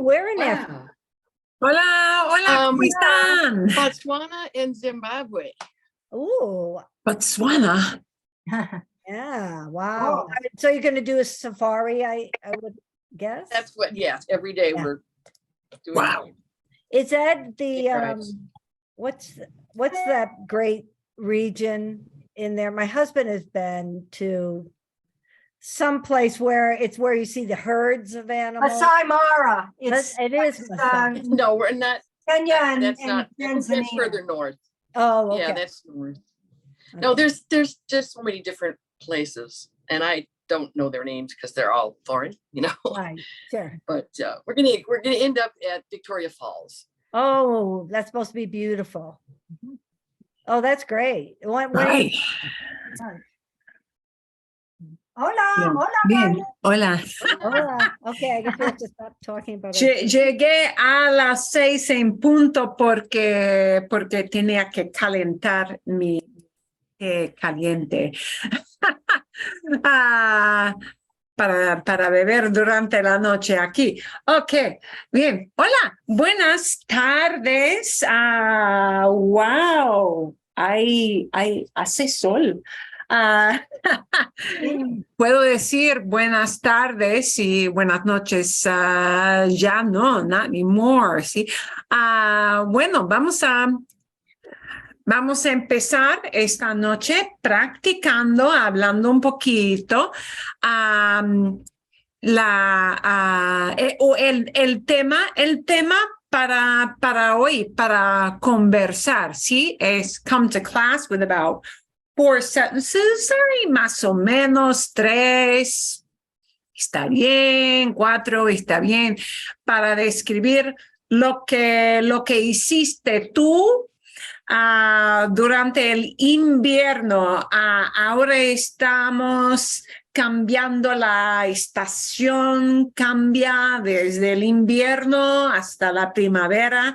Where in Africa? Wow. Hola, hola, ¿cómo están? Botswana and Zimbabwe. Ooh, Botswana. yeah, wow. So you're going to do a safari, I would guess? That's what, every day Yeah. we're doing. Wow. Is that the, Right. what's that great region in there? My husband has been to some place where you see the herds of animals. Masai Mara. It is Masai. No, we're not, Kenya and, that's and not, I think that's Tanzania. further north. Oh, Yeah, okay. that's north. No, Okay. there's just so many different places and I don't know their names because they're all foreign, Right, sure. but we're gonna end up at Victoria Falls. Oh, that's supposed to be beautiful. Oh, that's great. Right. Hola, Bien, hola. bien. Mari. Hola. Hola. Okay, I guess we have to stop talking about it. Llegué a las 6 en punto porque tenía que calentar mi té caliente para beber durante la noche aquí. Ok, bien. Hola, buenas tardes. Wow, hace sol. Puedo decir buenas tardes y buenas noches. Ya no, not anymore. ¿Sí? Bueno, vamos a empezar esta noche practicando, hablando un poquito. El tema para hoy, para conversar, ¿sí? Es come to class with about 4 sentences, más o menos 3, está bien, 4, está bien, para describir lo que hiciste tú durante el invierno. Ahora estamos cambiando la estación, cambia desde el invierno hasta la primavera.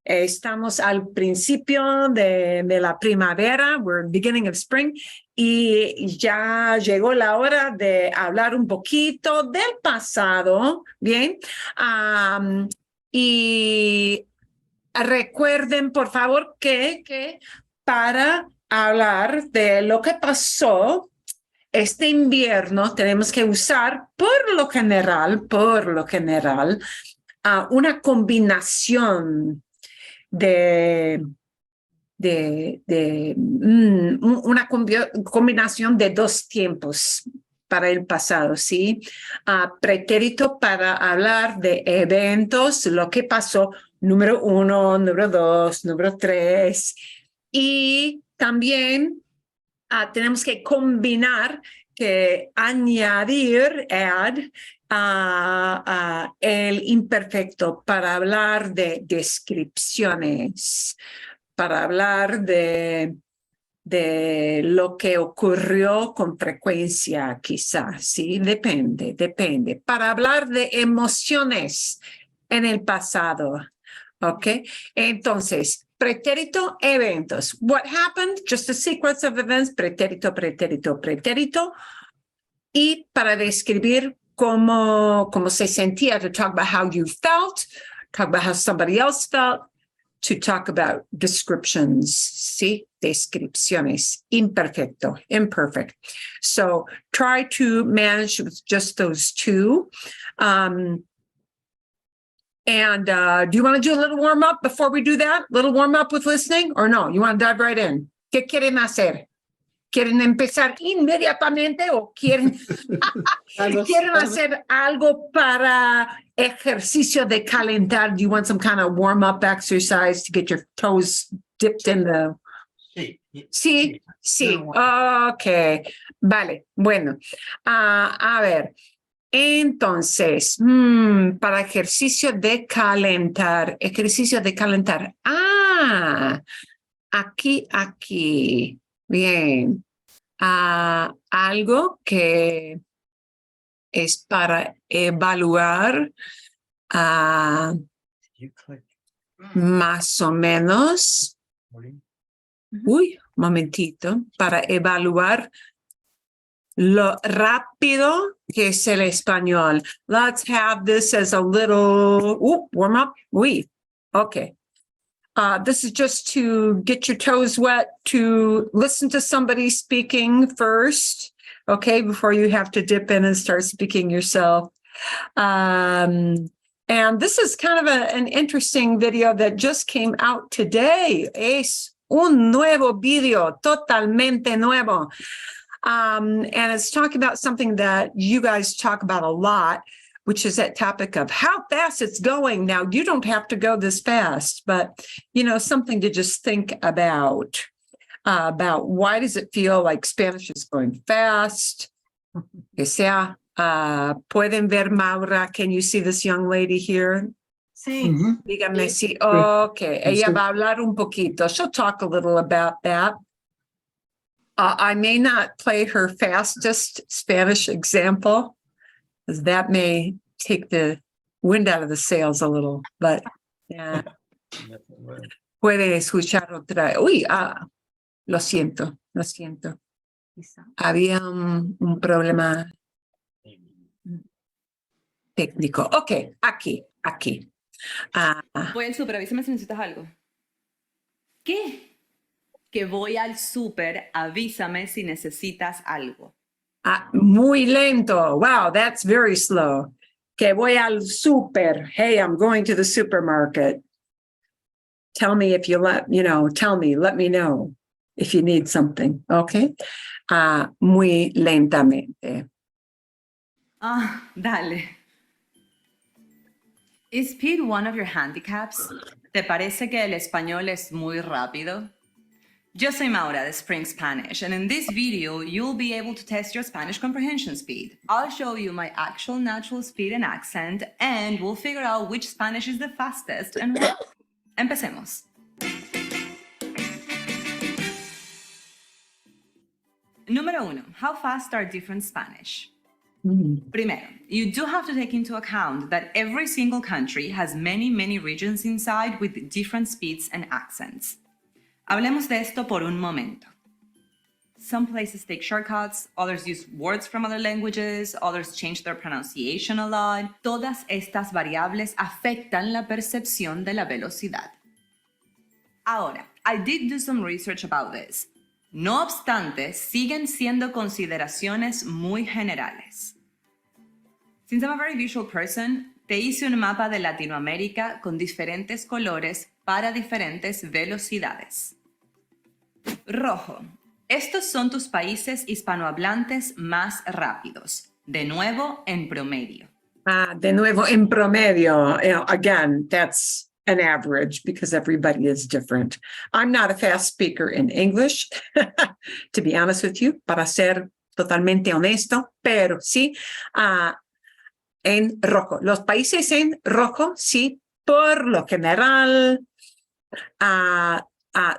Estamos al principio de la primavera, we're beginning of spring, y ya llegó la hora de hablar un poquito del pasado, ¿bien? Y recuerden, por favor, que para hablar de lo que pasó este invierno, tenemos que usar, por lo general, una combinación una combinación de 2 tiempos para el pasado, ¿sí? Pretérito para hablar de eventos, lo que pasó, número 1, número 2, número 3. Y también tenemos que combinar, añadir, el imperfecto para hablar de descripciones, para hablar de lo que ocurrió con frecuencia, quizás, ¿sí? Depende. Para hablar de emociones en el pasado, ¿ok? Entonces, pretérito, eventos. What happened? Just a sequence of events, pretérito. Y para describir cómo se sentía, to talk about how you felt, talk about how somebody else felt, to talk about descriptions, ¿sí? Descripciones, imperfecto, imperfect. So try to manage with just those 2. And do you want to do a little warm up before we do that? Little warm up with listening or no? You want to dive right in? ¿Qué quieren hacer? ¿Quieren empezar inmediatamente o quieren hacer algo para ejercicio de calentar? Do you want some kind of warm up exercise to get your toes dipped in the... Sí. Ok. Vale. Bueno. A ver. Entonces, para ejercicio de calentar. Aquí. Bien. Algo que es para evaluar más o menos. Uy, momentito. Para evaluar lo rápido que es el español. Let's have this as a little warm up. Okay. This is just to get your toes wet, to listen to somebody speaking first, okay, before you have to dip in and start speaking yourself. And this is kind of an interesting video that just came out today. Es un nuevo video, totalmente nuevo. And it's talking about something that you guys talk about a lot, which is that topic of how fast it's going. Now, you don't have to go this fast, but, something to just think about why does it feel like Spanish is going fast? Que sea, pueden ver, Maura, can you see this young lady here? Sí. Dígame si, okay, ella va a hablar un poquito. She'll talk a little about that. I may not play her fastest Spanish example, because that may take the wind out of the sails a little, but yeah. Puede escuchar otra. Lo siento. Había un problema técnico. Ok, aquí. Voy al súper, avísame si necesitas algo. ¿Qué? Que voy al súper, avísame si necesitas algo. Muy lento. Wow, that's very slow. Que voy al súper. Hey, I'm going to the supermarket. Tell me if you let me know if you need something. Okay. Muy lentamente. Dale. Is speed one of your handicaps? ¿Te parece que el español es muy rápido? Yo soy Maura de Spring Spanish, and in this video, you'll be able to test your Spanish comprehension speed. I'll show you my actual natural speed and accent, and we'll figure out which Spanish is the fastest and why. Empecemos. Número 1. How fast are different Spanish? Primero, you do have to take into account that every single country has many regions inside with different speeds and accents. Hablemos de esto por un momento. Some places take shortcuts, others use words from other languages, others change their pronunciation a lot. Todas estas variables afectan la percepción de la velocidad. Ahora, I did do some research about this. No obstante, siguen siendo consideraciones muy generales. Since I'm a very visual person, te hice un mapa de Latinoamérica con diferentes colores para diferentes velocidades. Rojo. Estos son tus países hispanohablantes más rápidos. De nuevo, en promedio. De nuevo, en promedio. Again, that's an average because everybody is different. I'm not a fast speaker in English, to be honest with you, para ser totalmente honesto, pero sí, en rojo. Los países en rojo, sí, por lo general,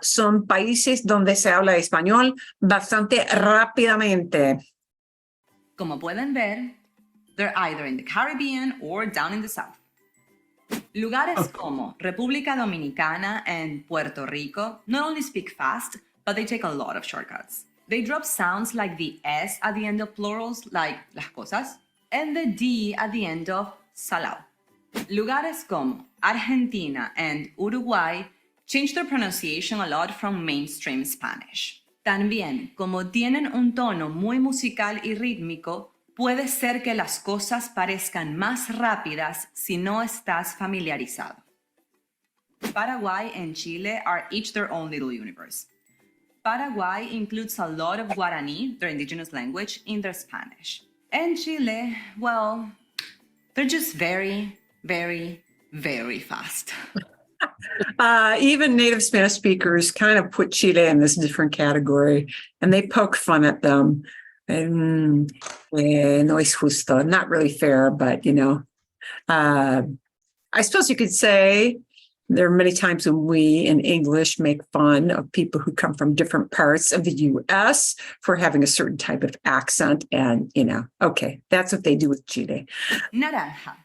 son países donde se habla español bastante rápidamente. Como pueden ver, they're either in the Caribbean or down in the south. Lugares como República Dominicana and Puerto Rico not only speak fast, but they take a lot of shortcuts. They drop sounds like the S at the end of plurals, like las cosas, and the D at the end of salao. Lugares como Argentina and Uruguay change their pronunciation a lot from mainstream Spanish. También, como tienen un tono muy musical y rítmico, puede ser que las cosas parezcan más rápidas si no estás familiarizado. Paraguay and Chile are each their own little universe. Paraguay includes a lot of Guarani, their indigenous language, in their Spanish. And Chile, well, they're just very fast. Even native Spanish speakers kind of put Chile in this different category, and they poke fun at them. No es justo, not really fair, but I suppose you could say there are many times when we in English make fun of people who come from different parts of the US for having a certain type of accent, and okay, that's what they do with Chile. Naranja.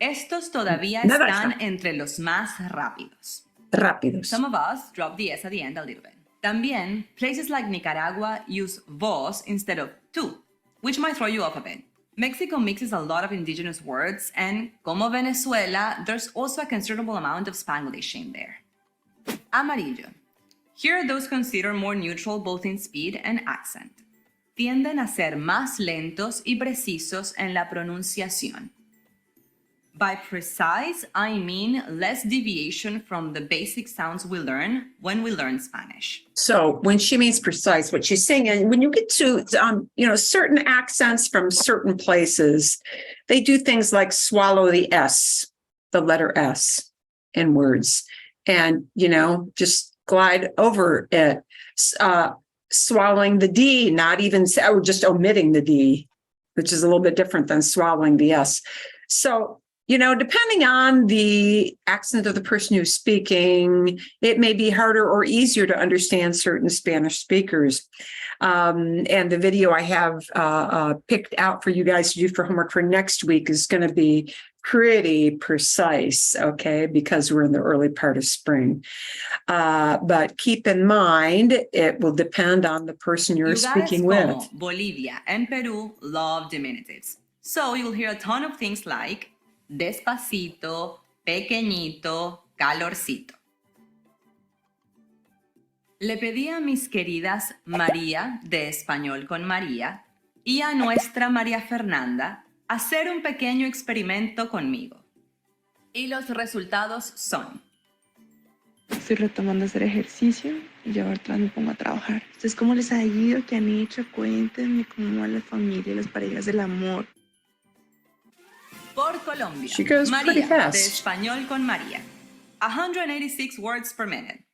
Estos todavía están entre los más rápidos. Rápidos. Some of us drop the S at the end a little bit. También, places like Nicaragua use vos instead of tú, which might throw you off a bit. Mexico mixes a lot of indigenous words, and como Venezuela, there's also a considerable amount of Spanglish in there. Amarillo. Here are those considered more neutral both in speed and accent. Tienden a ser más lentos y precisos en la pronunciación. By precise, I mean less deviation from the basic sounds we learn when we learn Spanish. So when she means precise, what she's saying, and when you get to, certain accents from certain places, they do things like swallow the S, the letter S in words, and, just glide over it. Swallowing the D, not even, or just omitting the D, which is a little bit different than swallowing the S. So, depending on the accent of the person who's speaking, it may be harder or easier to understand certain Spanish speakers. And the video I have picked out for you guys to do for homework for next week is going to be pretty precise, okay, because we're in the early part of spring. But keep in mind, it will depend on the person you're speaking Lugares with. como Bolivia and Peru love diminutives. So you'll hear a ton of things like despacito, pequeñito, calorcito. Le pedí a mis queridas María de Español con María y a nuestra María Fernanda hacer un pequeño experimento conmigo. Y los resultados son: Estoy retomando hacer ejercicio y ya ahorita me pongo a trabajar. Entonces, ¿cómo les ha ido? ¿Qué han hecho? Cuéntenme cómo va la familia, las parejas del amor. por Colombia. She goes pretty María fast. de Español con María. 186 words per minute.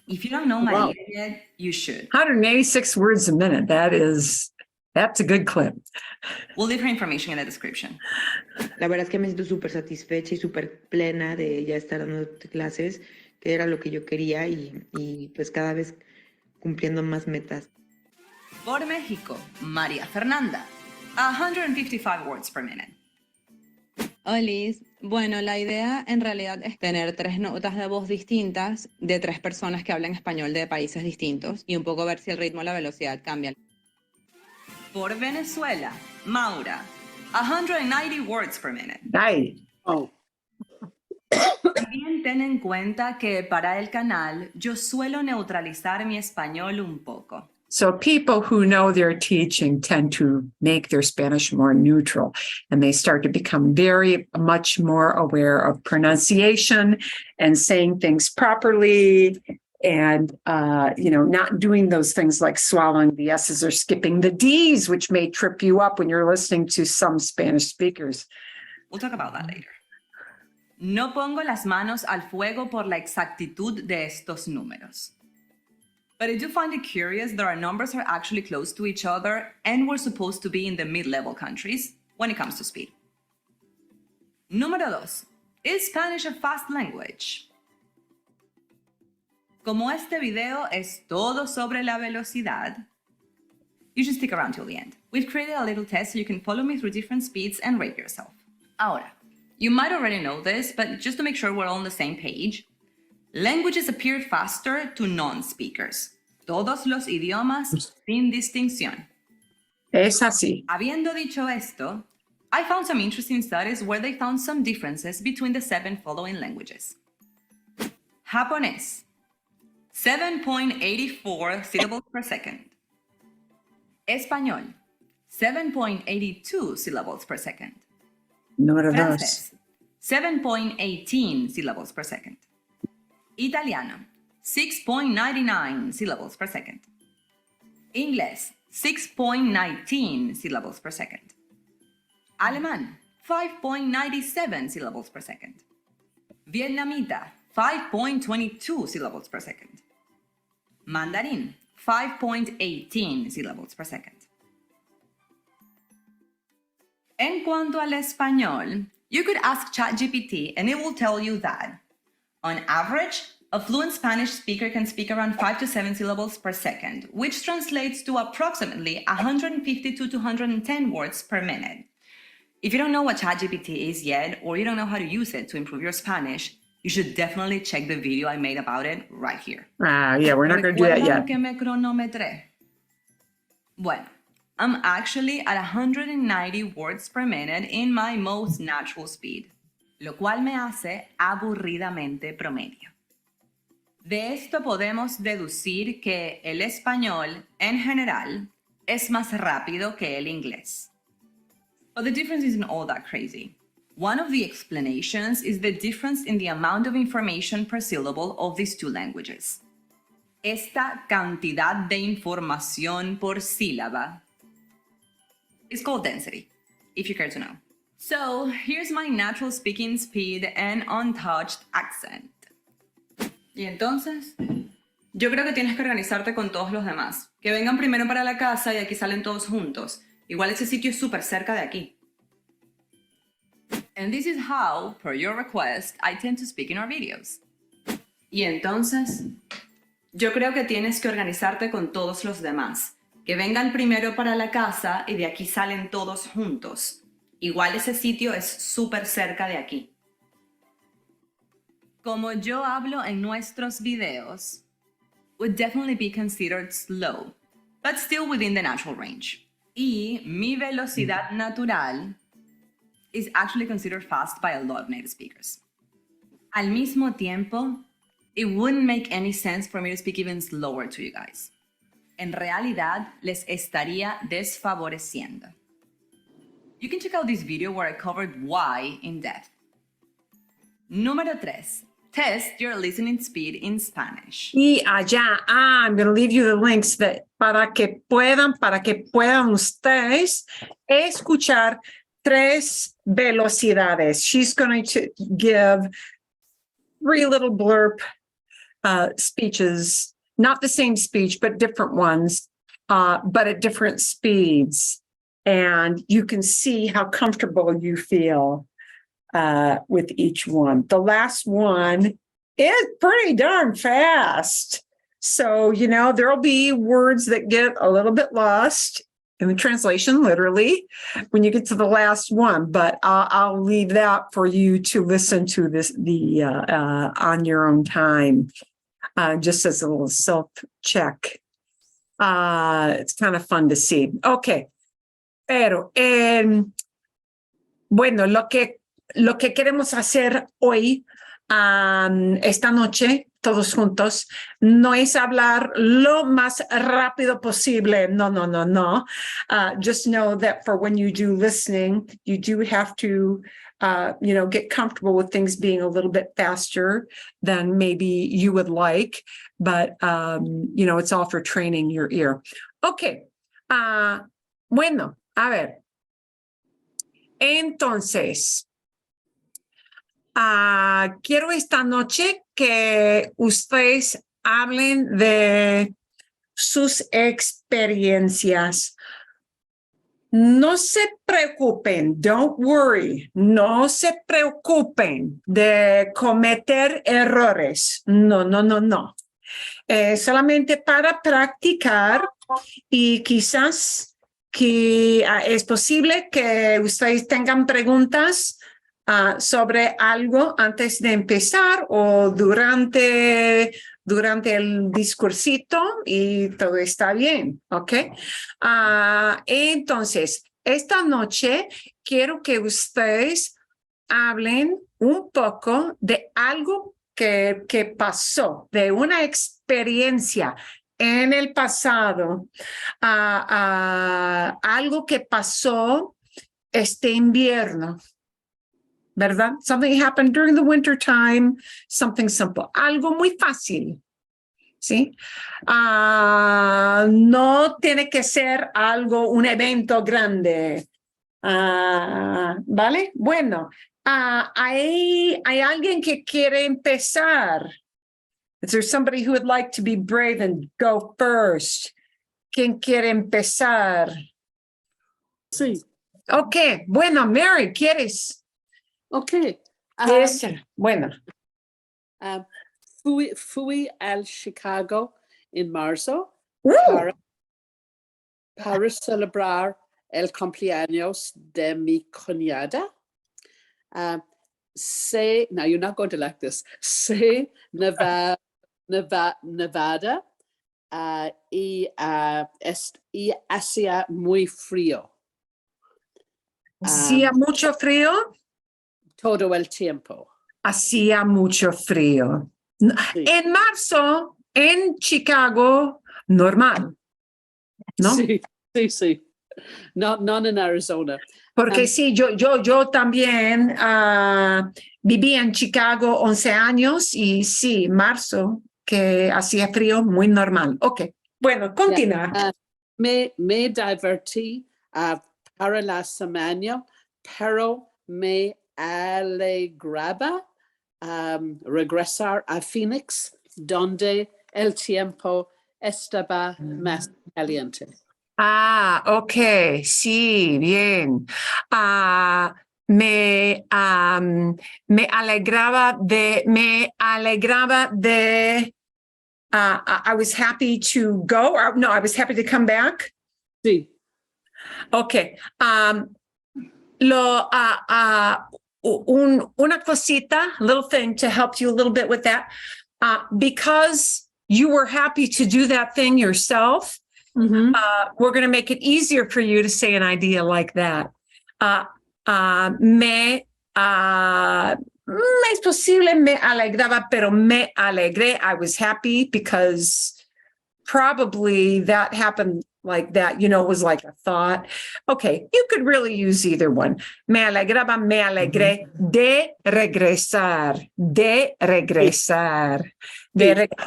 If you don't know María Wow. yet, you should. 186 words a minute. That's a good clip. We'll leave her information in the description. La verdad es que me siento súper satisfecha y súper plena de ya estar dando clases, que era lo que yo quería y pues cada vez cumpliendo más metas. Por México, María Fernanda. 155 words per minute. Olis, bueno, la idea en realidad es tener 3 notas de voz distintas de 3 personas que hablan español de países distintos y un poco ver si el ritmo o la velocidad cambian. Por Venezuela, Maura. 190 words per minute. Nice. También ten en cuenta que para el canal yo suelo neutralizar mi español un poco. So people who know they're teaching tend to make their Spanish more neutral, and they start to become very much more aware of pronunciation and saying things properly, and not doing those things like swallowing the S's or skipping the D's, which may trip you up when you're listening to some Spanish speakers. We'll talk about that later. No pongo las manos al fuego por la exactitud de estos números. But I do find it curious that our numbers are actually close to each other and we're supposed to be in the mid-level countries when it comes to speed. Número 2. Is Spanish a fast language? Como este video es todo sobre la velocidad, you should stick around till the end. We've created a little test so you can follow me through different speeds and rate yourself. Ahora, you might already know this, but just to make sure we're all on the same page, languages appear faster to non-speakers. Todos los idiomas sin distinción. Es así. Habiendo dicho esto, I found some interesting studies where they found some differences between the 7 following languages. Japonés, 7.84 syllables per second. Español, 7.82 syllables per second. Número 2. Francés, 7.18 syllables per second. Italiano, 6.99 syllables per second. Inglés, 6.19 syllables per second. Alemán, 5.97 syllables per second. Vietnamita, 5.22 syllables per second. Mandarin, 5.18 syllables per second. En cuanto al español, you could ask ChatGPT and it will tell you that, on average, a fluent Spanish speaker can speak around 5 to 7 syllables per second, which translates to approximately 150 to 210 words per minute. If you don't know what ChatGPT is yet, or you don't know how to use it to improve your Spanish, you should definitely check the video I made about it right here. Yeah, we're not going to do that ¿Recuerdan yet. que me cronometré? Bueno, I'm actually at 190 words per minute in my most natural speed, lo cual me hace aburridamente promedio. De esto podemos deducir que el español, en general, es más rápido que el inglés. But the difference isn't all that crazy. One of the explanations is the difference in the amount of information per syllable of these two languages. Esta cantidad de información por sílaba is called density, if you care to know. So here's my natural speaking speed and untouched accent. Y entonces, yo creo que tienes que organizarte con todos los demás. Que vengan primero para la casa y aquí salen todos juntos. Igual ese sitio es súper cerca de aquí. And this is how, per your request, I tend to speak in our videos. Y entonces, yo creo que tienes que organizarte con todos los demás. Que vengan primero para la casa y de aquí salen todos juntos. Igual ese sitio es súper cerca de aquí. Como yo hablo en nuestros videos, would definitely be considered slow, but still within the natural range. Y mi velocidad natural is actually considered fast by a lot of native speakers. Al mismo tiempo, it wouldn't make any sense for me to speak even slower to you guys. En realidad, les estaría desfavoreciendo. You can check out this video where I covered why in depth. Número 3. Test your listening speed in Spanish. Y allá, I'm going to leave you the links para que puedan ustedes escuchar 3 velocidades. She's going to give 3 little blurb speeches, not the same speech, but different ones, but at different speeds. And you can see how comfortable you feel with each one. The last one is pretty darn fast. So, there'll be words that get a little bit lost in the translation, literally, when you get to the last one. But I'll leave that for you to listen to on your own time, just as a little self-check. It's kind of fun to see. Okay. Pero, bueno, lo que queremos hacer hoy, esta noche, todos juntos, no es hablar lo más rápido posible. No. Just know that for when you do listening, you do have to, get comfortable with things being a little bit faster than maybe you would like. But, it's all for training your ear. Okay. Bueno, a ver. Entonces, quiero esta noche que ustedes hablen de sus experiencias. No se preocupen, don't worry, no se preocupen de cometer errores. No. Solamente para practicar y quizás que es posible que ustedes tengan preguntas sobre algo antes de empezar o durante el discursito y todo está bien, ¿ok? Entonces, esta noche quiero que ustedes hablen un poco de algo que pasó, de una experiencia en el pasado, algo que pasó este invierno, ¿verdad? Something happened during the winter time, something simple, algo muy fácil, ¿sí? No tiene que ser un evento grande, ¿vale? Bueno, hay alguien que quiere empezar. Is there somebody who would like to be brave and go first? ¿Quién quiere empezar? Sí. Okay, bueno, Mary, ¿quieres? Okay. Bueno. Fui al Chicago en marzo para celebrar el cumpleaños de mi cuñada. now you're not going to like this. Sé Nevada y hacía muy frío ¿Hacía mucho frío? todo el tiempo. Hacía mucho frío. Sí. En marzo, en Chicago, normal, ¿no? Sí, sí, sí. Not in Arizona. Porque sí, yo también viví en Chicago 11 años y sí, marzo, que hacía frío, muy normal. Ok, bueno, continúa. Me divertí para la semana, pero me alegraba regresar a Phoenix, donde el tiempo estaba más caliente. Ah, ok, sí, bien. Me alegraba de, I was happy to go, or no, I was happy to come back. Sí. Okay. Una cosita, a little thing to help you a little bit with that. Because you were happy to do that thing yourself, we're going to make it easier for you to say an idea like that. Es posible me alegraba, pero me alegré. I was happy because probably that happened like that, you know, it was like a thought. Okay, you could really use either one. Me alegraba, me alegré de regresar,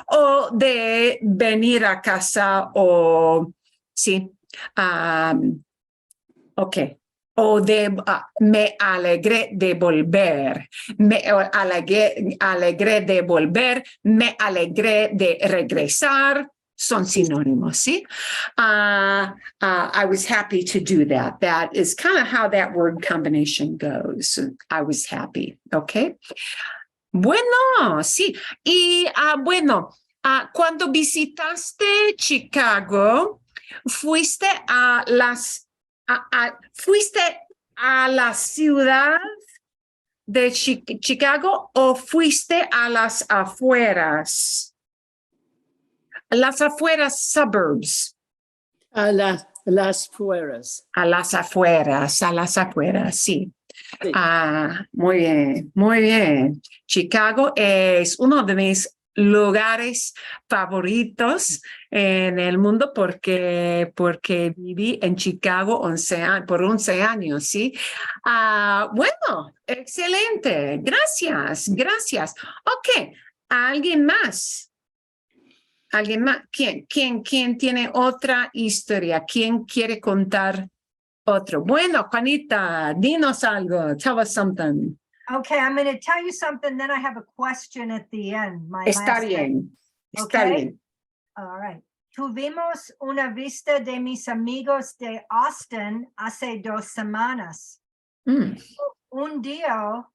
o de venir a casa, o sí, okay. O de me alegré de volver, me alegré de volver, me alegré de regresar. Son sinónimos, ¿sí? I was happy to do that. That is kind of how that word combination goes. I was happy, okay? Bueno, sí. Y bueno, cuando visitaste Chicago, fuiste a la ciudad de Chicago o fuiste a las afueras? Las afueras, suburbs. A las afueras. A las afueras, sí. Sí. Muy bien, muy bien. Chicago es uno de mis lugares favoritos en el mundo porque viví en Chicago por 11 años, ¿sí? Bueno, excelente. Gracias. Ok, ¿alguien más? ¿Alguien más? ¿Quién tiene otra historia? ¿Quién quiere contar otro? Bueno, Juanita, dinos algo. Tell us something. Okay, I'm going to tell you something, then I have a question at the end. Está bien. Está Okay. bien. All right. Tuvimos una vista de mis amigos de Austin hace 2 semanas. Mm. Un día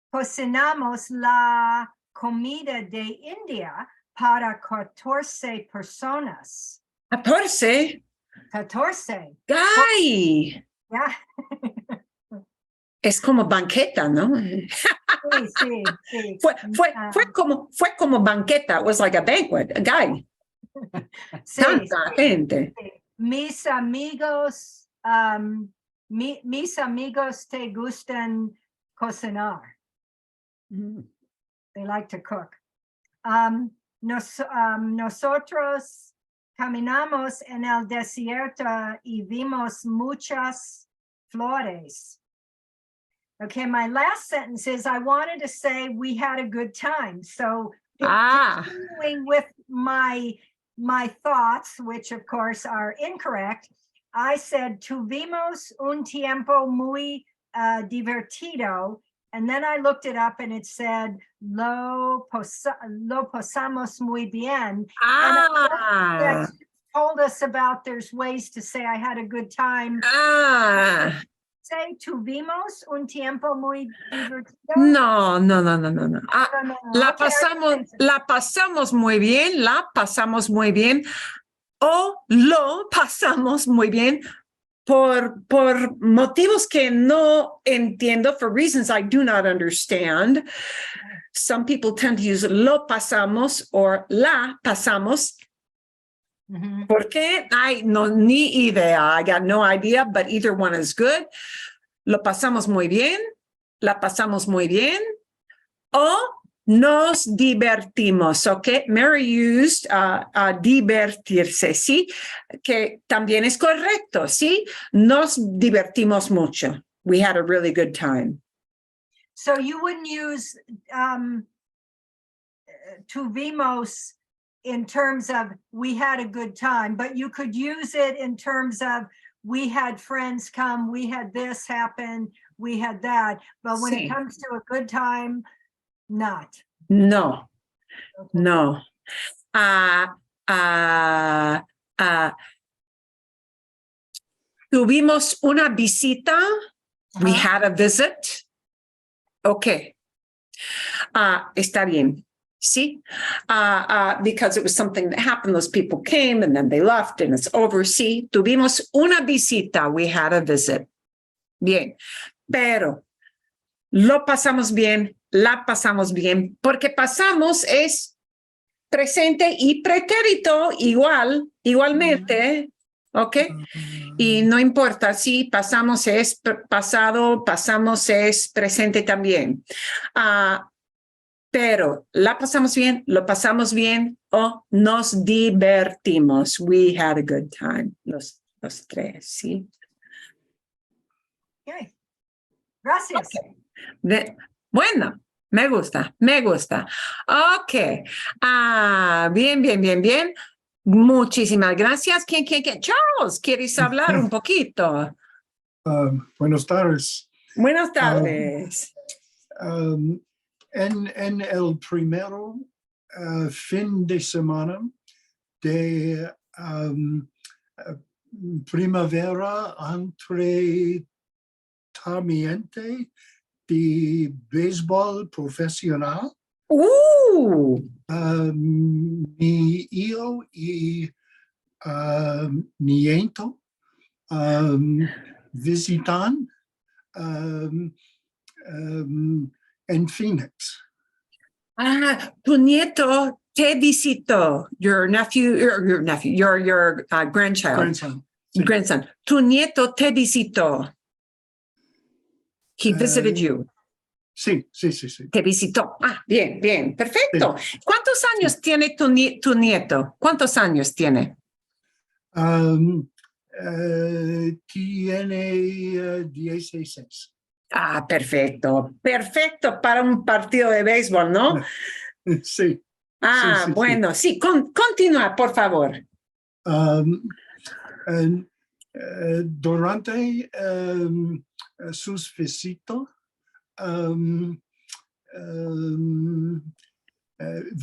cocinamos la comida de India para 14 personas. 14. 14. ¡Ay! Yeah. Es como banqueta, ¿no? Sí. Fue como banqueta. It was like a banquet, a guy. Sí, Tanta gente. sí. Mis amigos te gustan cocinar. They like to cook. Nosotros caminamos en el desierto y vimos muchas flores. Okay, my last sentence is I wanted to say we had a good time. So continuing with my thoughts, which of course are incorrect, I said tuvimos un tiempo muy divertido. And then I looked it up and it said, lo pasamos muy bien. And it told us about there's ways to say I had a good time. Say tuvimos un tiempo muy divertido. No. No. La Okay, pasamos muy bien, o lo pasamos muy bien, por motivos que no entiendo, for reasons I do not understand, some people tend to use lo pasamos or la pasamos. Mhm. ¿Por qué? I no ni idea. I got no idea, but either one is good. Lo pasamos muy bien, la pasamos muy bien, o nos divertimos, ¿ok? Mary used divertirse, ¿sí? Que también es correcto, ¿sí? Nos divertimos mucho. We had a really good time. So you wouldn't use tuvimos in terms of we had a good time, but you could use it in terms of we had friends come, we had this happen, we had that. But when Sí. it comes to a good time, not. No, Okay. no. Tuvimos una visita. We Uh-huh. had a visit. Okay. Está bien. Sí. Because it was something that happened. Those people came and then they left and it's over. Sí. Tuvimos una visita. We had a visit. Bien. Pero lo pasamos bien, la pasamos bien, porque pasamos es presente y pretérito igualmente, ¿ok? Y no importa si pasamos es pasado, pasamos es presente también. Pero la pasamos bien, lo pasamos bien o nos divertimos. We had a good time, los tres, ¿sí? Okay. Gracias. Bueno, me gusta, me gusta. Ok. Bien. Muchísimas gracias. ¿Quién? Charles, ¿quieres hablar un poquito? Buenas tardes. Buenas tardes. En el primero fin de semana de primavera entrenamiento de béisbol profesional, mi hijo y nieto visitan en Phoenix. Tu nieto te visitó, your grandchild, Grandson. Sí. grandson. Tu nieto te visitó. He visited you. Sí. Te visitó. Bien, perfecto. ¿Cuántos años tiene tu nieto? ¿Cuántos años tiene? Tiene 16. Perfecto para un partido de béisbol, ¿no? Sí. Sí. Bueno, sí, continúa, por favor. Durante sus visitas,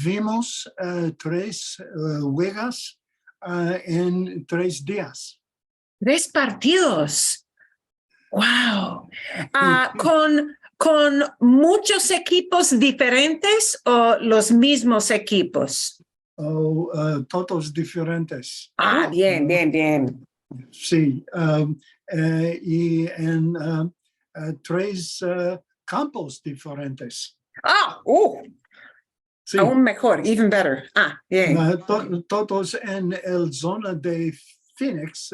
vimos 3 juegos en 3 días. 3 partidos. Wow. ¿Con muchos equipos diferentes o los mismos equipos? Todos diferentes. Bien. Sí. Y en 3 campos diferentes. Sí. Aún mejor, even better. Bien. Todos en el zona de Phoenix,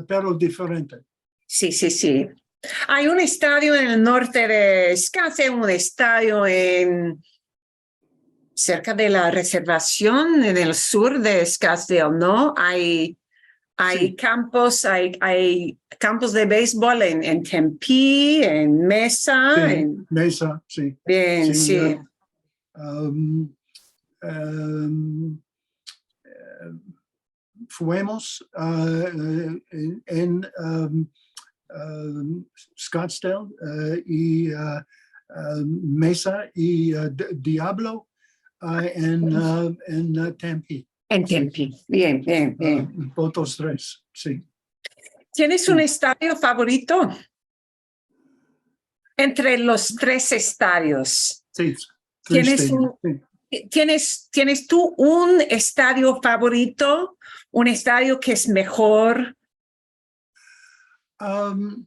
pero diferente. Sí. Hay un estadio en el norte de Scottsdale, un estadio cerca de la reservación en el sur de Scottsdale, ¿no? Hay Sí. campos, hay campos de béisbol en Tempe, en Mesa. Sí, Mesa, sí. Bien, sí. Fuimos en Scottsdale y Mesa y Diablo en Tempe. En Tempe. Bien. Todos 3, sí. ¿Tienes un estadio favorito? Entre los 3 estadios. Sí. ¿Tienes tú un estadio favorito? ¿Un estadio que es mejor um,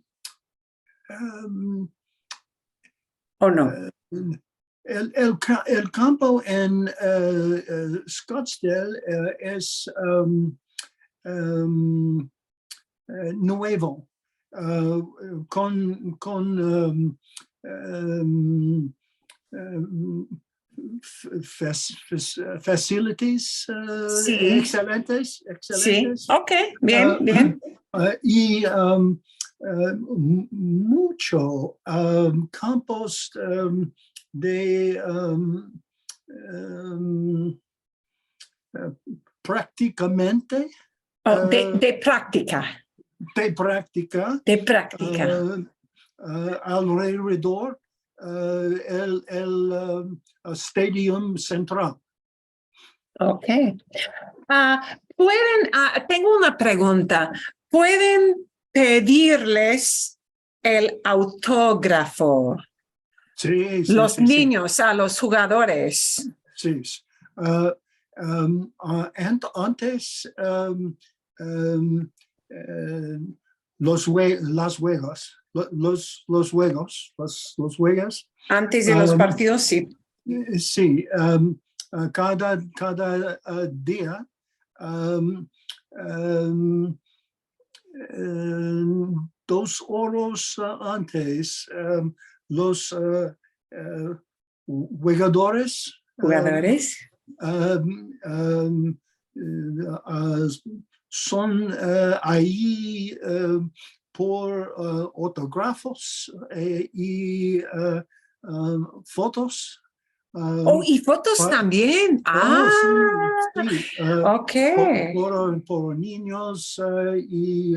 um, ¿O no? el campo en Scottsdale es nuevo, con facilities Sí. excelentes. Sí, ok, bien, bien. Y mucho campos de prácticamente Oh, de práctica, de práctica de práctica. alrededor el Stadium Central. Ok. Tengo una pregunta. ¿Pueden pedirles el autógrafo Sí, sí, los sí, sí. niños a los jugadores? Sí. Antes los juegos, los juegos, Antes de los partidos, sí. sí, cada día 2 horas antes los jugadores Jugadores. son ahí por autógrafos y fotos. Oh, y fotos también. Sí, Ok. por niños y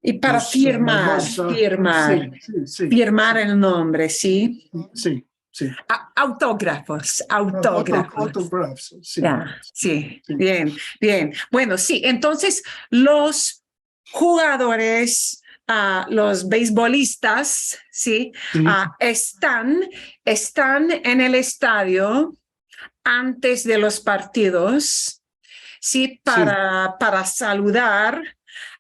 Y para firmar, firmar, sí, firmar el nombre, ¿sí? sí. Autógrafos, autógrafos. Autographs, sí. Ya, sí, Sí. bien, bien. Bueno, sí, entonces los jugadores, los beisbolistas, sí, Sí. están en el estadio antes de los partidos, sí, para saludar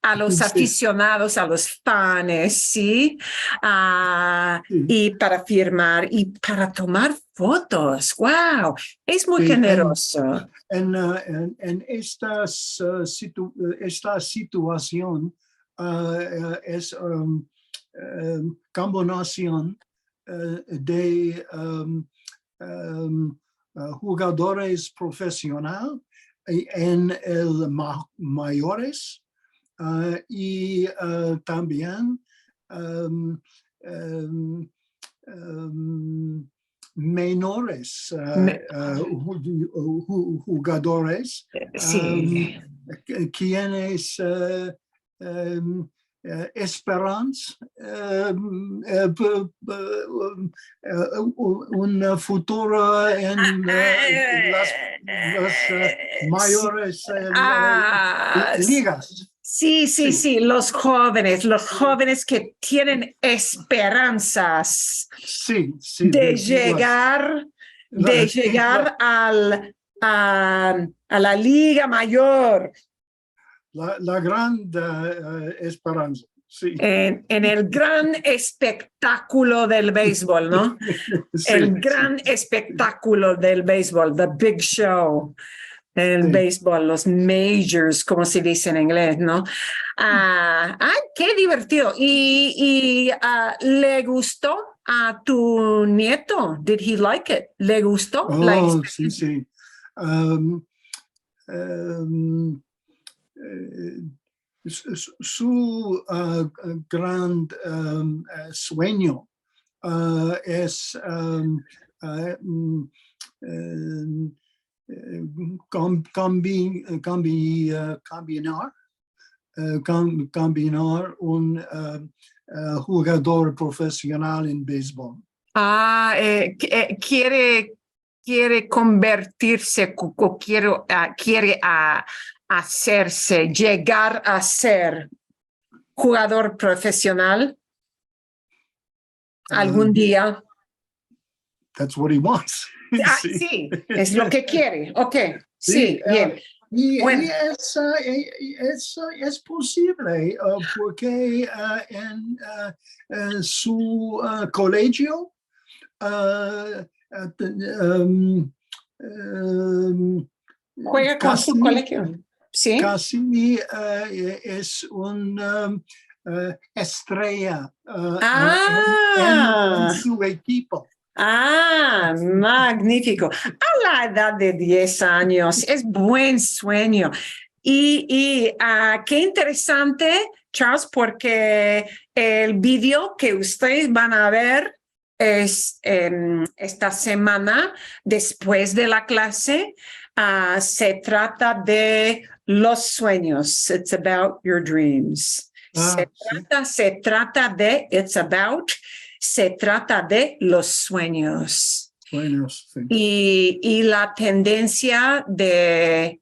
a los Sí. aficionados, a los fans, sí, Sí. y para firmar y para tomar fotos. ¡Wow! Es muy Sí, generoso. En esta situación es combinación de jugadores profesionales en el mayores y también menores jugadores Sí. quienes esperan un futuro en las mayores ligas. Sí, los jóvenes que tienen esperanzas Sí, de llegar a la Liga Mayor la gran esperanza. Sí. en el gran espectáculo del béisbol, ¿no? Sí, El gran espectáculo del béisbol, the big show. El Sí. béisbol, los majors, como se dice en inglés, ¿no? Qué divertido. ¿Y ¿le gustó a tu nieto? Did he like it? ¿Le gustó la Oh, experiencia? sí. Su gran sueño es combinar un jugador profesional en béisbol. Quiere convertirse, quiere hacerse, llegar a ser jugador profesional algún día. That's what he wants. Sí, es lo que quiere. Ok, sí, Sí, bien. Bueno. Es posible porque en su colegio Juega con su colegio. Sí. casi es un estrella en su equipo. Ah, magnífico. A la edad de 10 años, es buen sueño. Y qué interesante, Charles, porque el vídeo que ustedes van a ver es esta semana después de la clase. Se trata de los sueños. It's about your dreams. Sí. Se trata de los sueños Sueños, sí. y la tendencia de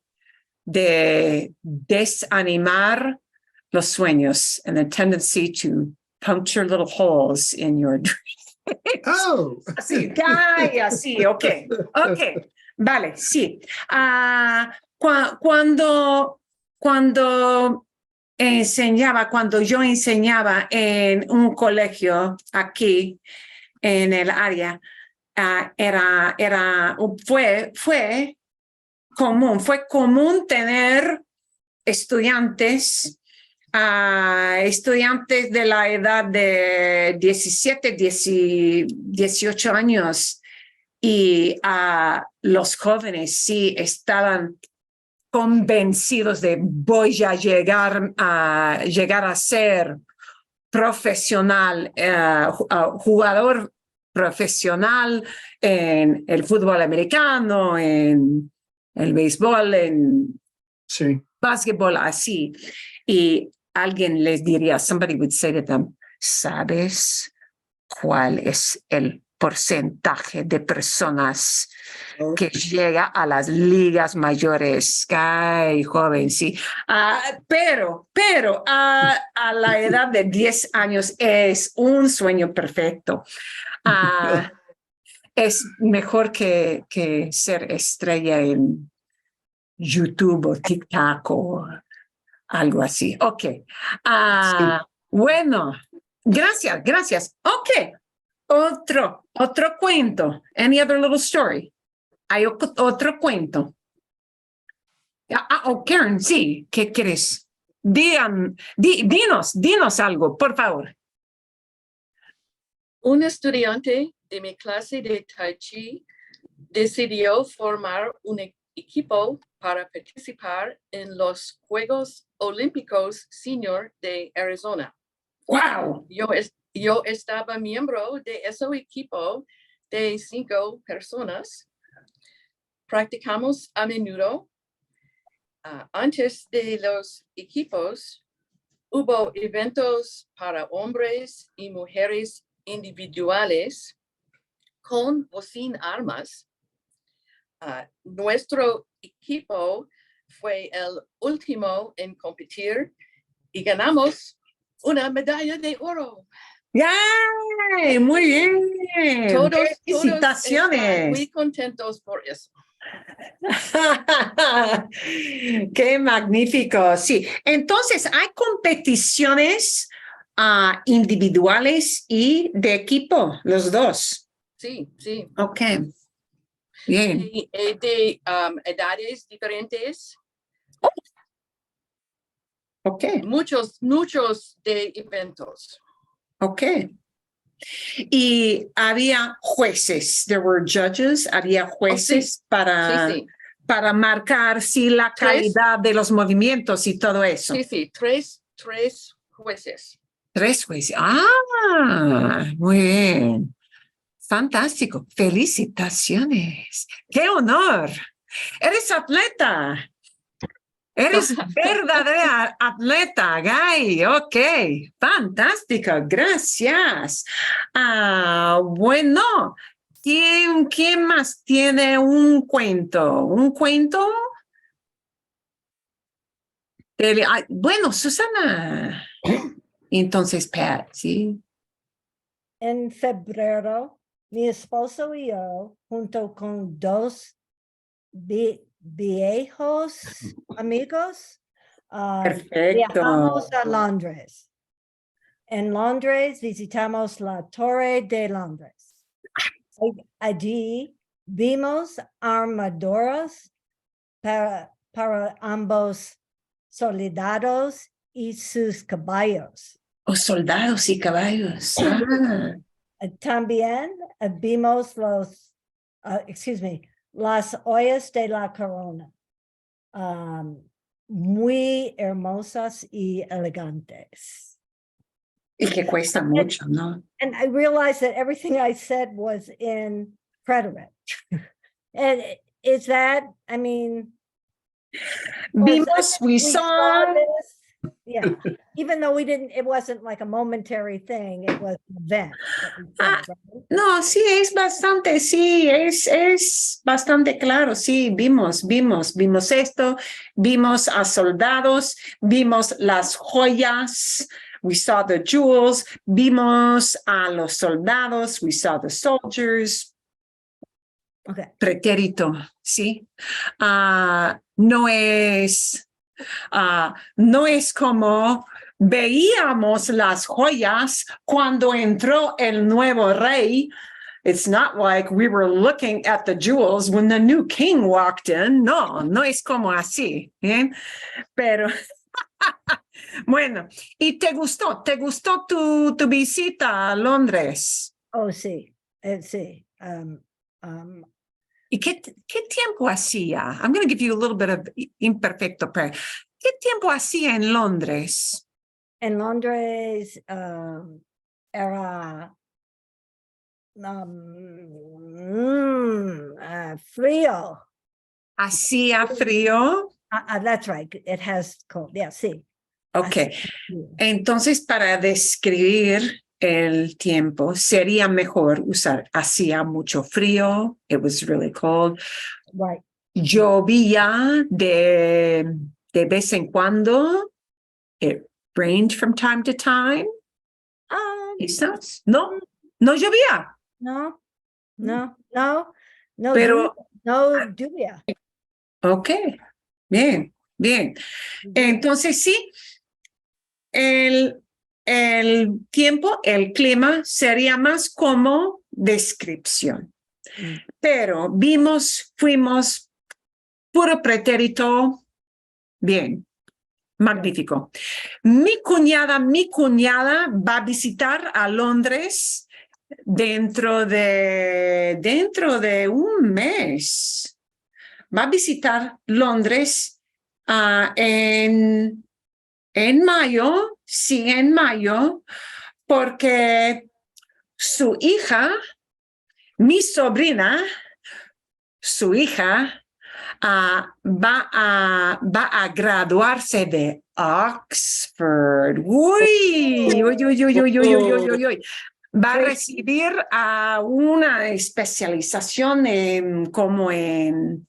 desanimar los sueños and the tendency to puncture little holes in your dreams. Oh, Sí, sí, ok, vale, sí. Cuando yo enseñaba en un colegio aquí en el área, fue común tener estudiantes de la edad de 17, 18 años y los jóvenes sí estaban convencidos de voy a llegar a ser profesional, jugador profesional en el fútbol americano, en el béisbol, en sí. básquetbol, así. Y alguien les diría, somebody would say to them, ¿sabes cuál es el porcentaje de personas que llega a las ligas mayores? Ay, joven, sí. Pero a la edad de 10 años es un sueño perfecto. Es mejor que ser estrella en YouTube o TikTok o algo así. Ok. Bueno, gracias. Ok. Otro cuento. Any other little story? Hay otro cuento. Karen, sí. ¿Qué quieres? Dinos algo, por favor. Un estudiante de mi clase de Tai Chi decidió formar un equipo para participar en los Juegos Olímpicos Senior de Arizona. ¡Wow! Yo estaba miembro de ese equipo de 5 personas. Practicamos a menudo. Antes de los equipos, hubo eventos para hombres y mujeres individuales con o sin armas. Nuestro equipo fue el último en competir y ganamos una medalla de oro. ¡Yay! Muy bien. Todos Felicitaciones. están muy contentos por eso. Qué magnífico. Sí. Entonces, hay competiciones individuales y de equipo, los dos. Sí. Ok. Bien. De edades diferentes. Ok. Muchos de eventos. Ok. Y había jueces. There were judges. Había jueces para marcar la calidad de los movimientos y todo eso. Sí. Tres jueces. 3 jueces. Muy bien. Fantástico. Felicitaciones. ¡Qué honor! Eres atleta. Eres verdadera atleta, Guy. Ok. Fantástico. Gracias. Bueno, ¿quién más tiene un cuento? ¿Un cuento? Bueno, Susana. Entonces, Pat, ¿sí? En febrero, mi esposo y yo, junto con dos viejos amigos. Perfecto. Viajamos a Londres. En Londres visitamos la Torre de Londres. Allí vimos armaduras para ambos soldados y sus caballos. Los soldados y caballos. Ah. También vimos las ollas de la corona. Muy hermosas y elegantes. Y que cuesta mucho, ¿no? And I realized that everything I said was in preterite. And is that, I mean, or is that Vimos, we saw. this? Yeah, even though it wasn't like a momentary thing, it was an event. that we said, Ah. right? No, sí, es bastante claro, sí, vimos esto, vimos a soldados, vimos las joyas, we saw the jewels, vimos a los soldados, we saw the soldiers, Okay, pretérito, sí. No es como veíamos las joyas cuando entró el nuevo rey. It's not like we were looking at the jewels when the new king walked in. No, no es como así. ¿Bien? Pero, bueno, ¿y te gustó? ¿Te gustó tu visita a Londres? oh, sí, sí. ¿Y qué tiempo hacía? I'm going to give you a little bit of imperfecto prayer. ¿Qué tiempo hacía en Londres? En Londres era frío. ¿Hacía frío? That's right. It has cold. Yeah, sí. Ok. Frío. Entonces, para describir el tiempo, sería mejor usar hacía mucho frío. It was really cold. Right. Llovía de vez en cuando. It rained from time to time. Quizás. No, no llovía. No, no, Pero- lluvia. Ok, bien, bien. Entonces, sí, el tiempo, el clima sería más como descripción. Mm. Pero fuimos, puro pretérito, bien, magnífico. Mi cuñada va a visitar a Londres dentro de un mes. Va a visitar Londres en mayo, sí, en mayo, porque su hija, mi sobrina, su hija, va a graduarse de Oxford. Uy, uy, uy, uy, uy, uy, uy, uy, uy, uy. Va a recibir una especialización como en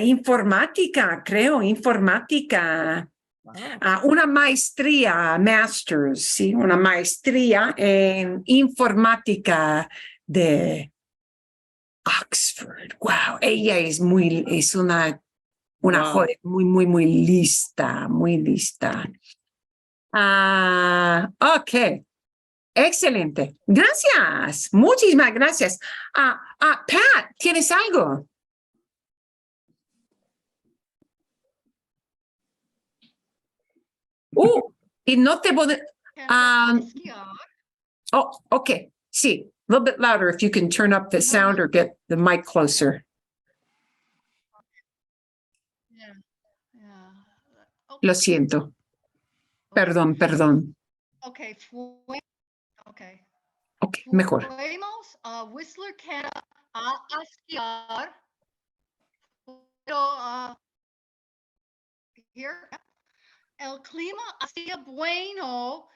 informática, creo, informática. Wow. Una maestría, masters, sí, una maestría en informática de Oxford. Wow, ella es una Wow. joven muy lista, muy lista. Ok, excelente. Gracias, muchísimas gracias. Pat, ¿tienes algo? Y no te puedo. Oh, okay. Sí, a little bit louder if you can turn up the sound or get the mic closer. Lo siento. Perdón. Okay, okay. Ok, mejor. Fuimos a Whistler, Canada a esquiar. Pero, here, el clima hacía bueno,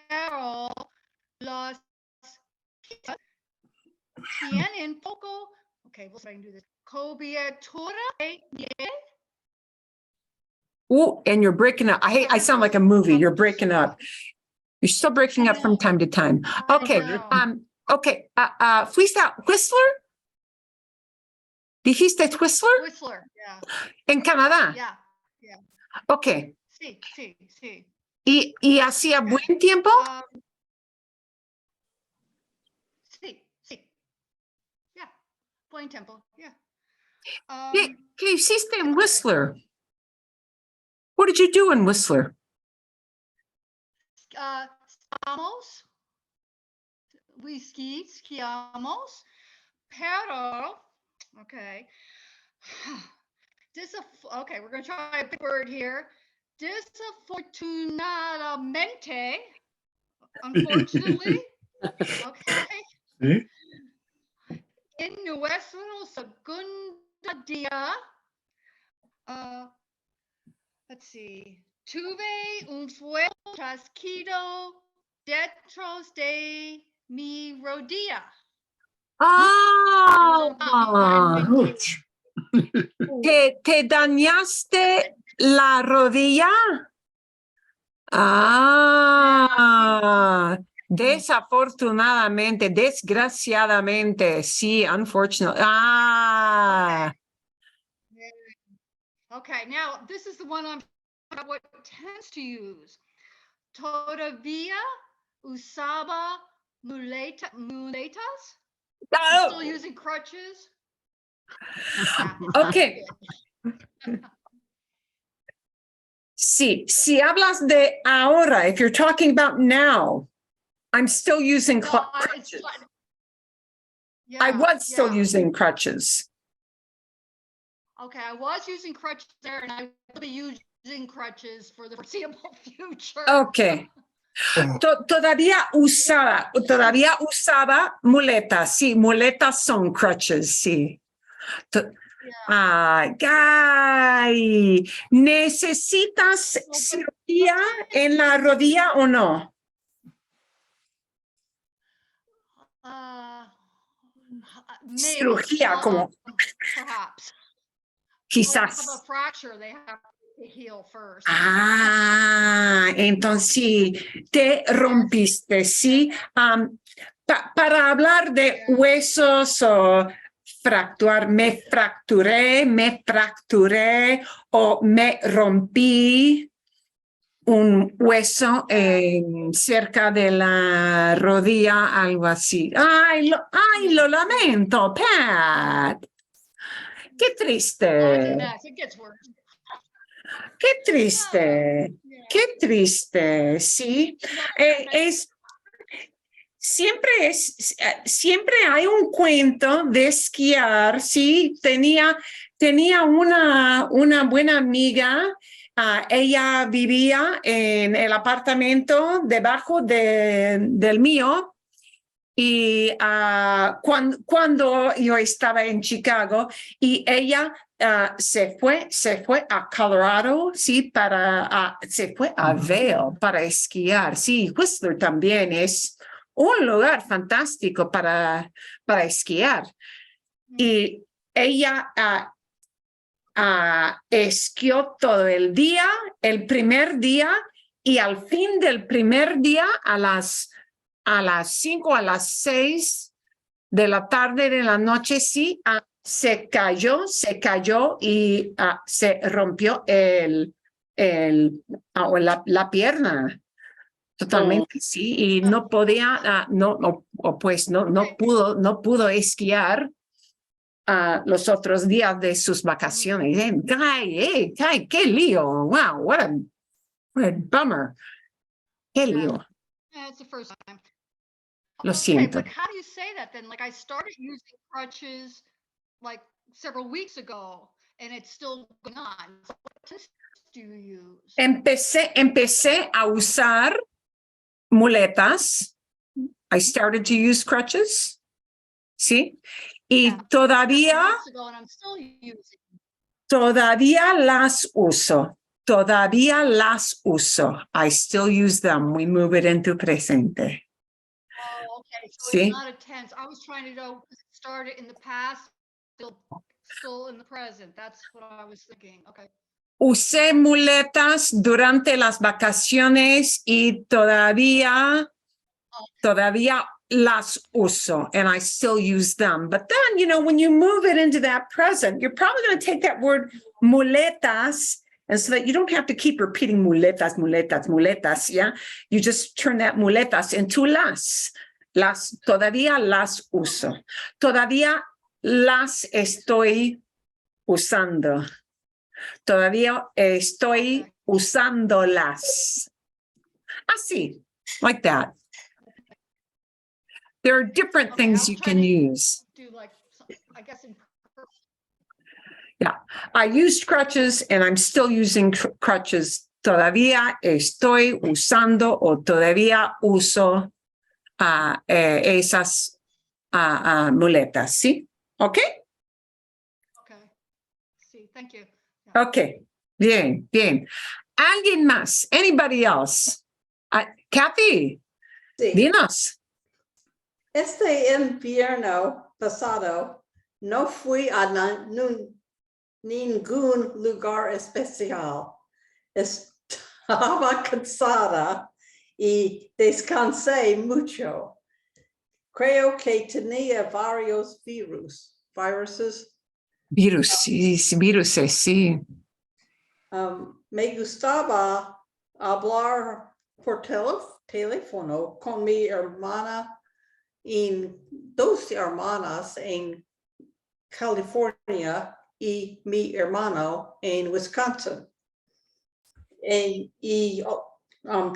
pero las tienen poco. Okay, we'll try and do this. Cobertura de nieve. And you're breaking up. I sound like a movie. You're breaking up. You're still breaking up from time to time. Okay. know. Okay. Fuiste a Whistler? ¿Dijiste Whistler? Whistler, yeah, En Canadá. yeah. Ok. Sí, sí, sí. ¿Y hacía buen tiempo? Sí, sí. Yeah, buen tiempo, yeah. ¿Qué hiciste en Whistler? What did you do in Whistler? Skiamos, skiamos, pero, okay. Okay, we're gonna try a big word here. Desafortunadamente, unfortunately, okay, Sí. en nuestro segundo día, let's see, tuve un fuego chasquido dentro de mi rodilla. Ouch. ¿Te dañaste la rodilla? Desafortunadamente, desgraciadamente, sí, unfortunately. Okay, now this is the one I'm what tends to use. Todavía usaba muletas? I'm still using crutches. Okay. Sí, si hablas de ahora, if you're talking about now, I'm still using No, crutches. Yeah, I was still yeah. using crutches. Okay, I was using crutches there, and I will be using crutches for the foreseeable future. Okay. Todavía usaba muletas. Sí, muletas son crutches, sí. Ay, ¿necesitas cirugía en la rodilla o no? Maybe, Cirugía, como perhaps. quizás. Have a fracture, they have to heal first. Entonces te rompiste, ¿sí? Para hablar de huesos o fracturar, me fracturé o me rompí un hueso cerca de la rodilla, algo así. Lo lamento, Pat. Qué triste. It gets worse. Qué triste, qué triste, sí. Siempre hay un cuento de esquiar, sí. Tenía una buena amiga, ella vivía en el apartamento debajo del mío. Y cuando yo estaba en Chicago y ella se fue a Colorado, sí, se fue a Vail para esquiar. Sí, Whistler también es un lugar fantástico para esquiar. Y ella esquió todo el día, el primer día, y al fin del primer día, a las 5, a las 6 de la tarde, de la noche, sí, se cayó y se rompió la pierna. Totalmente, sí, y no podía, no pudo esquiar los otros días de sus vacaciones. ¡Qué lío! Wow, what a bummer. ¡Qué lío! Yeah, it's the first time. Lo Okay, siento. but how do you say that then? Like I started using crutches like several weeks ago, and it's still going on. So what tips do you use? Empecé a usar muletas. I started to use crutches. ¿Sí? Y todavía Weeks ago, and I'm still using. Todavía las uso. I still use them. We move it into presente. Oh, okay. So Sí. it's not a tense. I was trying to know because it started in the past, still in the present. That's what I was thinking. Okay. Usé muletas durante las vacaciones y todavía las uso, and I still use them. But then, you know, when you move it into that present, you're probably going to take that word muletas, and so that you don't have to keep repeating muletas, muletas, muletas, yeah? You just turn that muletas into las. Las, todavía las uso. Todavía las estoy usando. Todavía estoy usándolas. Así, like that. There are different things you can use. Do like, I guess in I used crutches and I'm still using crutches. Todavía estoy usando o todavía uso esas muletas, ¿sí? Okay? okay. See, thank you. Okay. Bien, bien. ¿Alguien más? Anybody else? Kathy, Sí. dinos. Este invierno pasado no fui a ningún lugar especial. Estaba cansada y descansé mucho. Creo que tenía varios viruses. Viruses, sí. Me gustaba hablar por teléfono con mi hermana y dos hermanas en California y mi hermano en Wisconsin. Y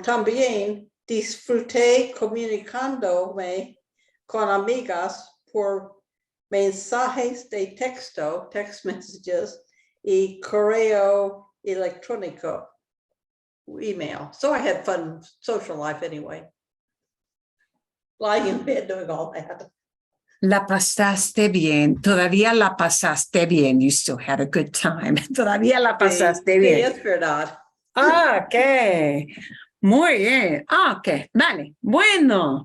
también disfruté comunicándome con amigas por mensajes de texto, text messages, y correo electrónico, email. So I had fun social life anyway. Lying in bed doing all that. La pasaste bien. Todavía la pasaste bien. You still had a good time. Todavía la pasaste Sí, bien. es verdad. Ok. Muy bien. Ok, vale. Bueno,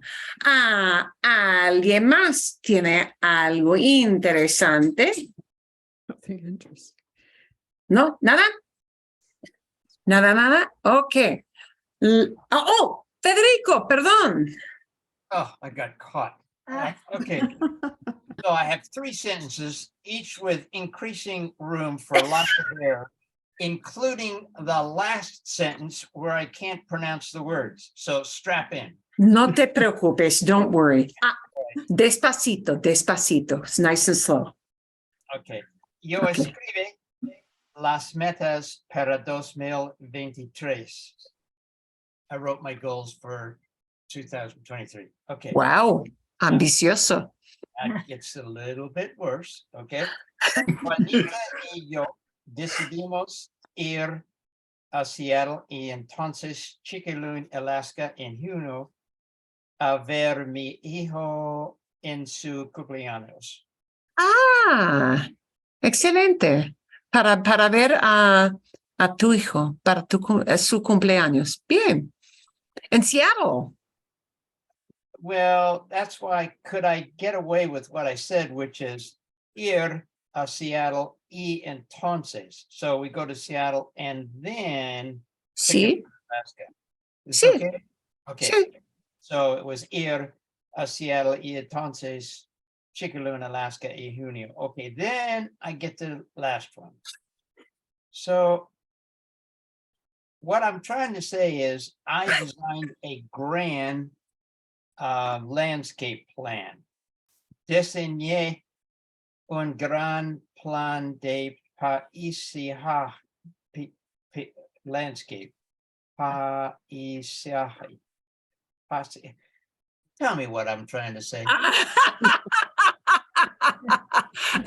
¿alguien más tiene algo interesante? ¿No? ¿Nada? ¿Nada? Ok. Federico, perdón. Oh, I got caught. Ah. Okay. So I have 3 sentences, each with increasing room for lots of air, including the last sentence where I can't pronounce the words. So strap in. No te preocupes, don't worry. Despacito. It's nice and slow. Okay. Yo Okay. escribe las metas para 2023. I wrote my goals for 2023. Okay. Wow, ambicioso. That gets a little bit worse. Okay. Juanita y yo decidimos ir a Seattle y entonces Chickaloon, Alaska en junio a ver mi hijo en su cumpleaños. Excelente. Para ver a tu hijo, para su cumpleaños. Bien. En Seattle. Well, that's why could I get away with what I said, which is ir a Seattle y entonces. So we go to Seattle and then Sí. Alaska. Is Sí. okay? Okay. Sí. So it was ir a Seattle y entonces Chickaloon, Alaska y junio. Okay, then I get to the last one. So what I'm trying to say is I designed a grand landscape plan. Diseñé un gran plan de paisaje, landscape. Paisaje. Tell me what I'm trying to say.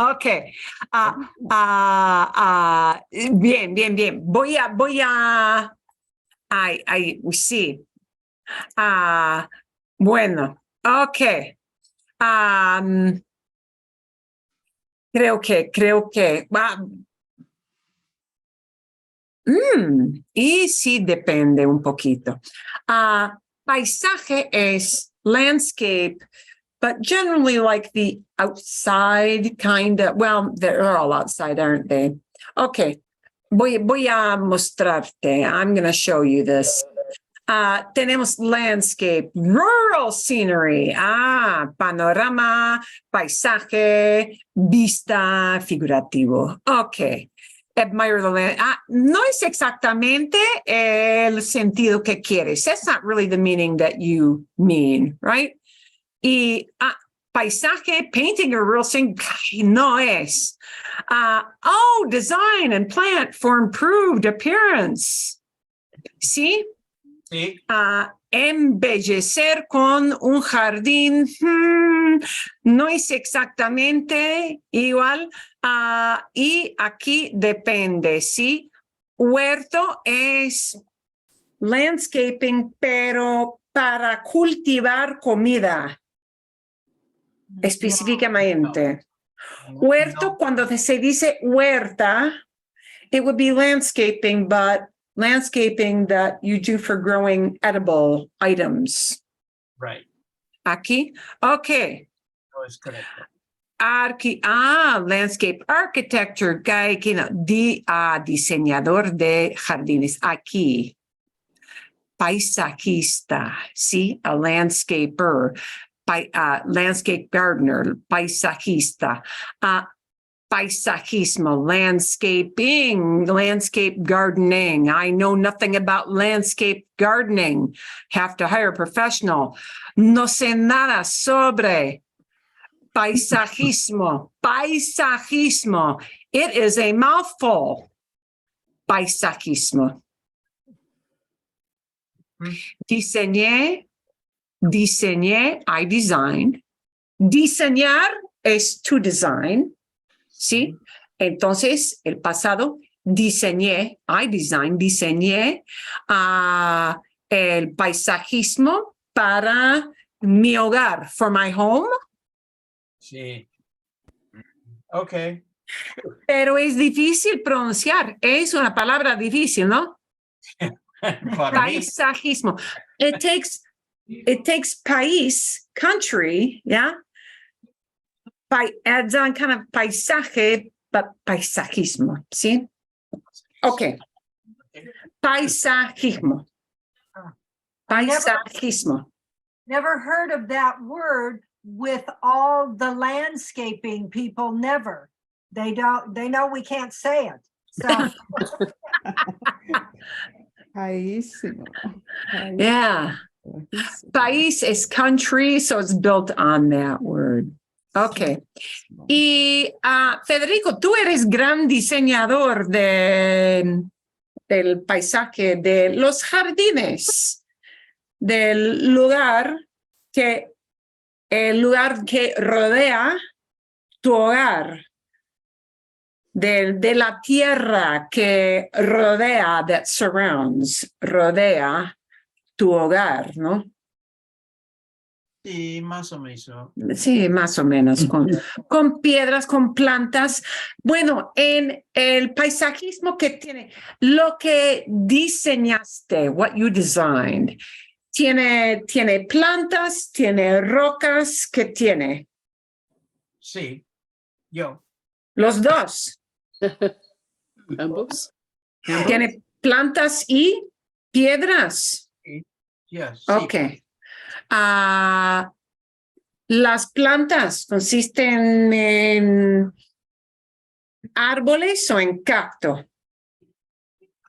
Okay. Bien. Voy a. Sí. Bueno, okay. Creo que. Y sí depende un poquito. Paisaje es landscape, but generally like the outside kind of, well, they're all outside, aren't they? Okay. Voy a mostrarte. I'm going to show you this. Tenemos landscape, rural scenery, panorama, paisaje, vista, figurativo. Ok. Admire the land. No es exactamente el sentido que quieres. That's not really the meaning that you mean, right? Y paisaje, painting a real thing, no es. Design and plant for improved appearance. ¿Sí? Sí. Embellecer con un jardín, no es exactamente igual. Y aquí depende, ¿sí? Huerto es landscaping, pero para cultivar comida, específicamente. Huerto, cuando se dice huerta, it would be landscaping, but landscaping that you do for growing edible items. Right. Aquí, okay. No es correcto. Landscape architecture, diseñador de jardines. Aquí, paisajista, ¿sí? A landscaper, landscape gardener, paisajista. Paisajismo, landscaping, landscape gardening. I know nothing about landscape gardening. Have to hire a professional. No sé nada sobre paisajismo. Paisajismo. It is a mouthful. Paisajismo. Diseñé, I designed. Diseñar es to design. ¿Sí? Entonces, el pasado, diseñé, I designed, diseñé el paisajismo para mi hogar, for my home. Sí. Ok. Pero es difícil pronunciar, es una palabra difícil, ¿no? Para mí. Paisajismo. It takes país, country, yeah? Adds on kind of paisaje, but paisajismo, ¿sí? Okay. Paisajismo. Paisajismo. Never heard of that word with all the landscaping people, never. They know we can't say it. So Paísimo. Yeah. País is country, so it's built on that word. Okay. Y Federico, tú eres gran diseñador del paisaje, de los jardines, del lugar que rodea tu hogar, de la tierra que rodea, that surrounds, rodea tu hogar, ¿no? Sí, más o menos. Sí, más o menos, con piedras, con plantas. Bueno, en el paisajismo que tiene, lo que diseñaste, what you designed, tiene plantas, tiene rocas, ¿qué tiene? Sí, yo. Los dos. Ambos. Tiene plantas y piedras. Yes, Ok. Las plantas consisten en árboles o en cacto.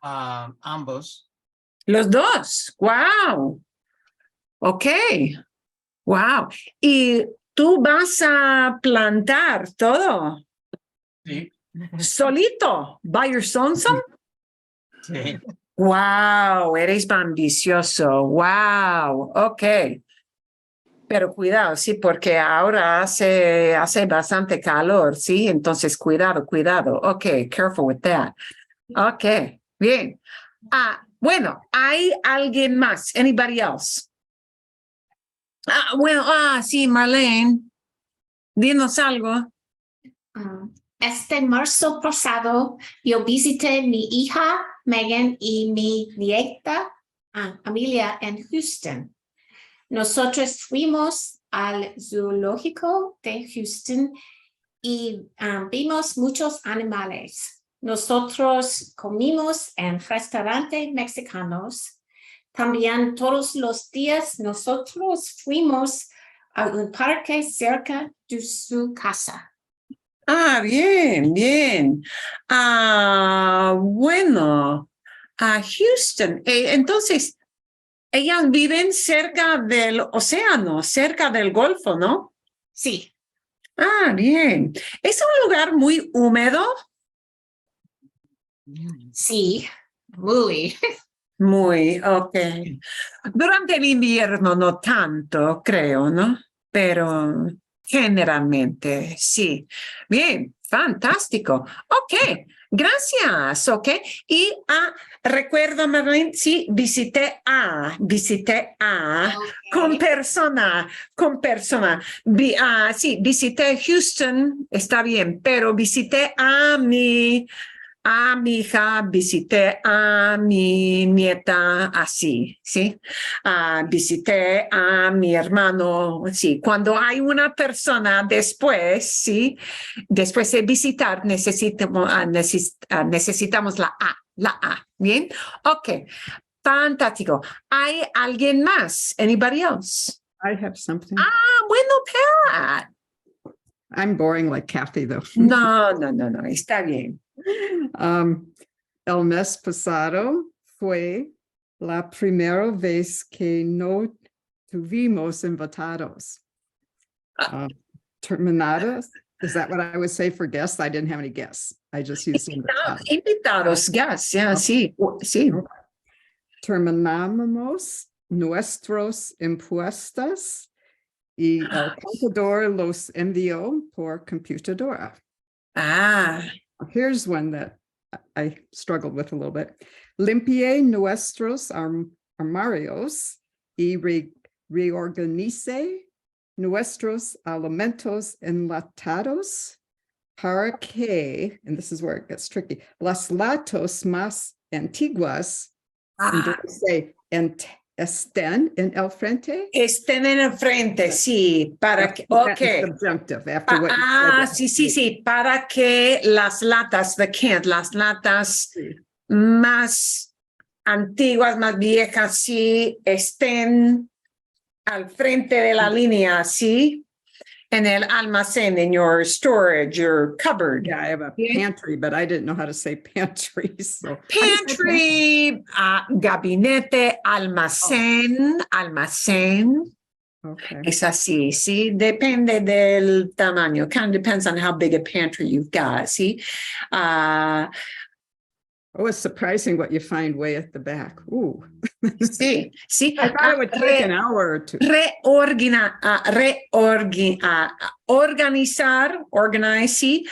Ambos. Los dos. Wow. Ok. Wow. ¿Y tú vas a plantar todo? Sí. Solito. By your son? Sí. Wow. Eres ambicioso. Wow. Ok. Pero cuidado, sí, porque ahora hace bastante calor, ¿sí? Entonces, cuidado. Ok, careful with that. Ok, bien. Bueno, ¿hay alguien más? Anybody else? Sí, Marlene. Dinos algo. Este marzo pasado, yo visité mi hija Megan y mi nieta Amelia en Houston. Nosotros fuimos al zoológico de Houston y vimos muchos animales. Nosotros comimos en restaurantes mexicanos, También todos los días nosotros fuimos a un parque cerca de su casa. Ah, bien, bien. Bueno, a Houston. Entonces, ellas viven cerca del océano, cerca del Golfo, ¿no? Sí, Ah, bien. ¿Es un lugar muy húmedo? sí, muy. Muy, ok. Durante el invierno no tanto, creo, ¿no? Pero generalmente sí. Bien, fantástico. Ok, gracias, ok. Y recuerdo, Marilyn, sí, visité con persona. Sí, visité Houston, está bien, pero visité a mi hija, visité a mi nieta así, ¿sí? Visité a mi hermano, sí. Cuando hay una persona después, ¿sí? Después de visitar, necesitamos la A, ¿bien? Ok, fantástico. ¿Hay alguien más? Anybody else? I have something. Bueno, Pat. I'm boring like Kathy, though. No, está bien. El mes pasado fue la primera vez que no tuvimos invitados. Terminadas. Is that what I would say for guests? I didn't have any guests. I just used Invitados, yes, yeah, sí, sí. Terminamos nuestros impuestos y el contador los envió por computadora. Here's one that I struggled with a little bit. Limpié nuestros armarios y reorganicé nuestros alimentos enlatados para que, and this is where it gets tricky, las latas más antiguas estén en el frente. Estén en el frente, sí, para que, sí, para que las latas, las latas más antiguas, más viejas, sí, estén al frente de la línea, sí, en el almacén, in your storage, your cupboard. Yeah, I have a pantry, but I didn't know how to say pantry. So Pantry, gabinete, almacén. Okay. Es así, sí, depende del tamaño. Kind of depends on how big a pantry you've got, sí. Oh, it's surprising what you find way at the back. Ooh. Sí, sí. I thought it would take an hour or two. Organize, sí.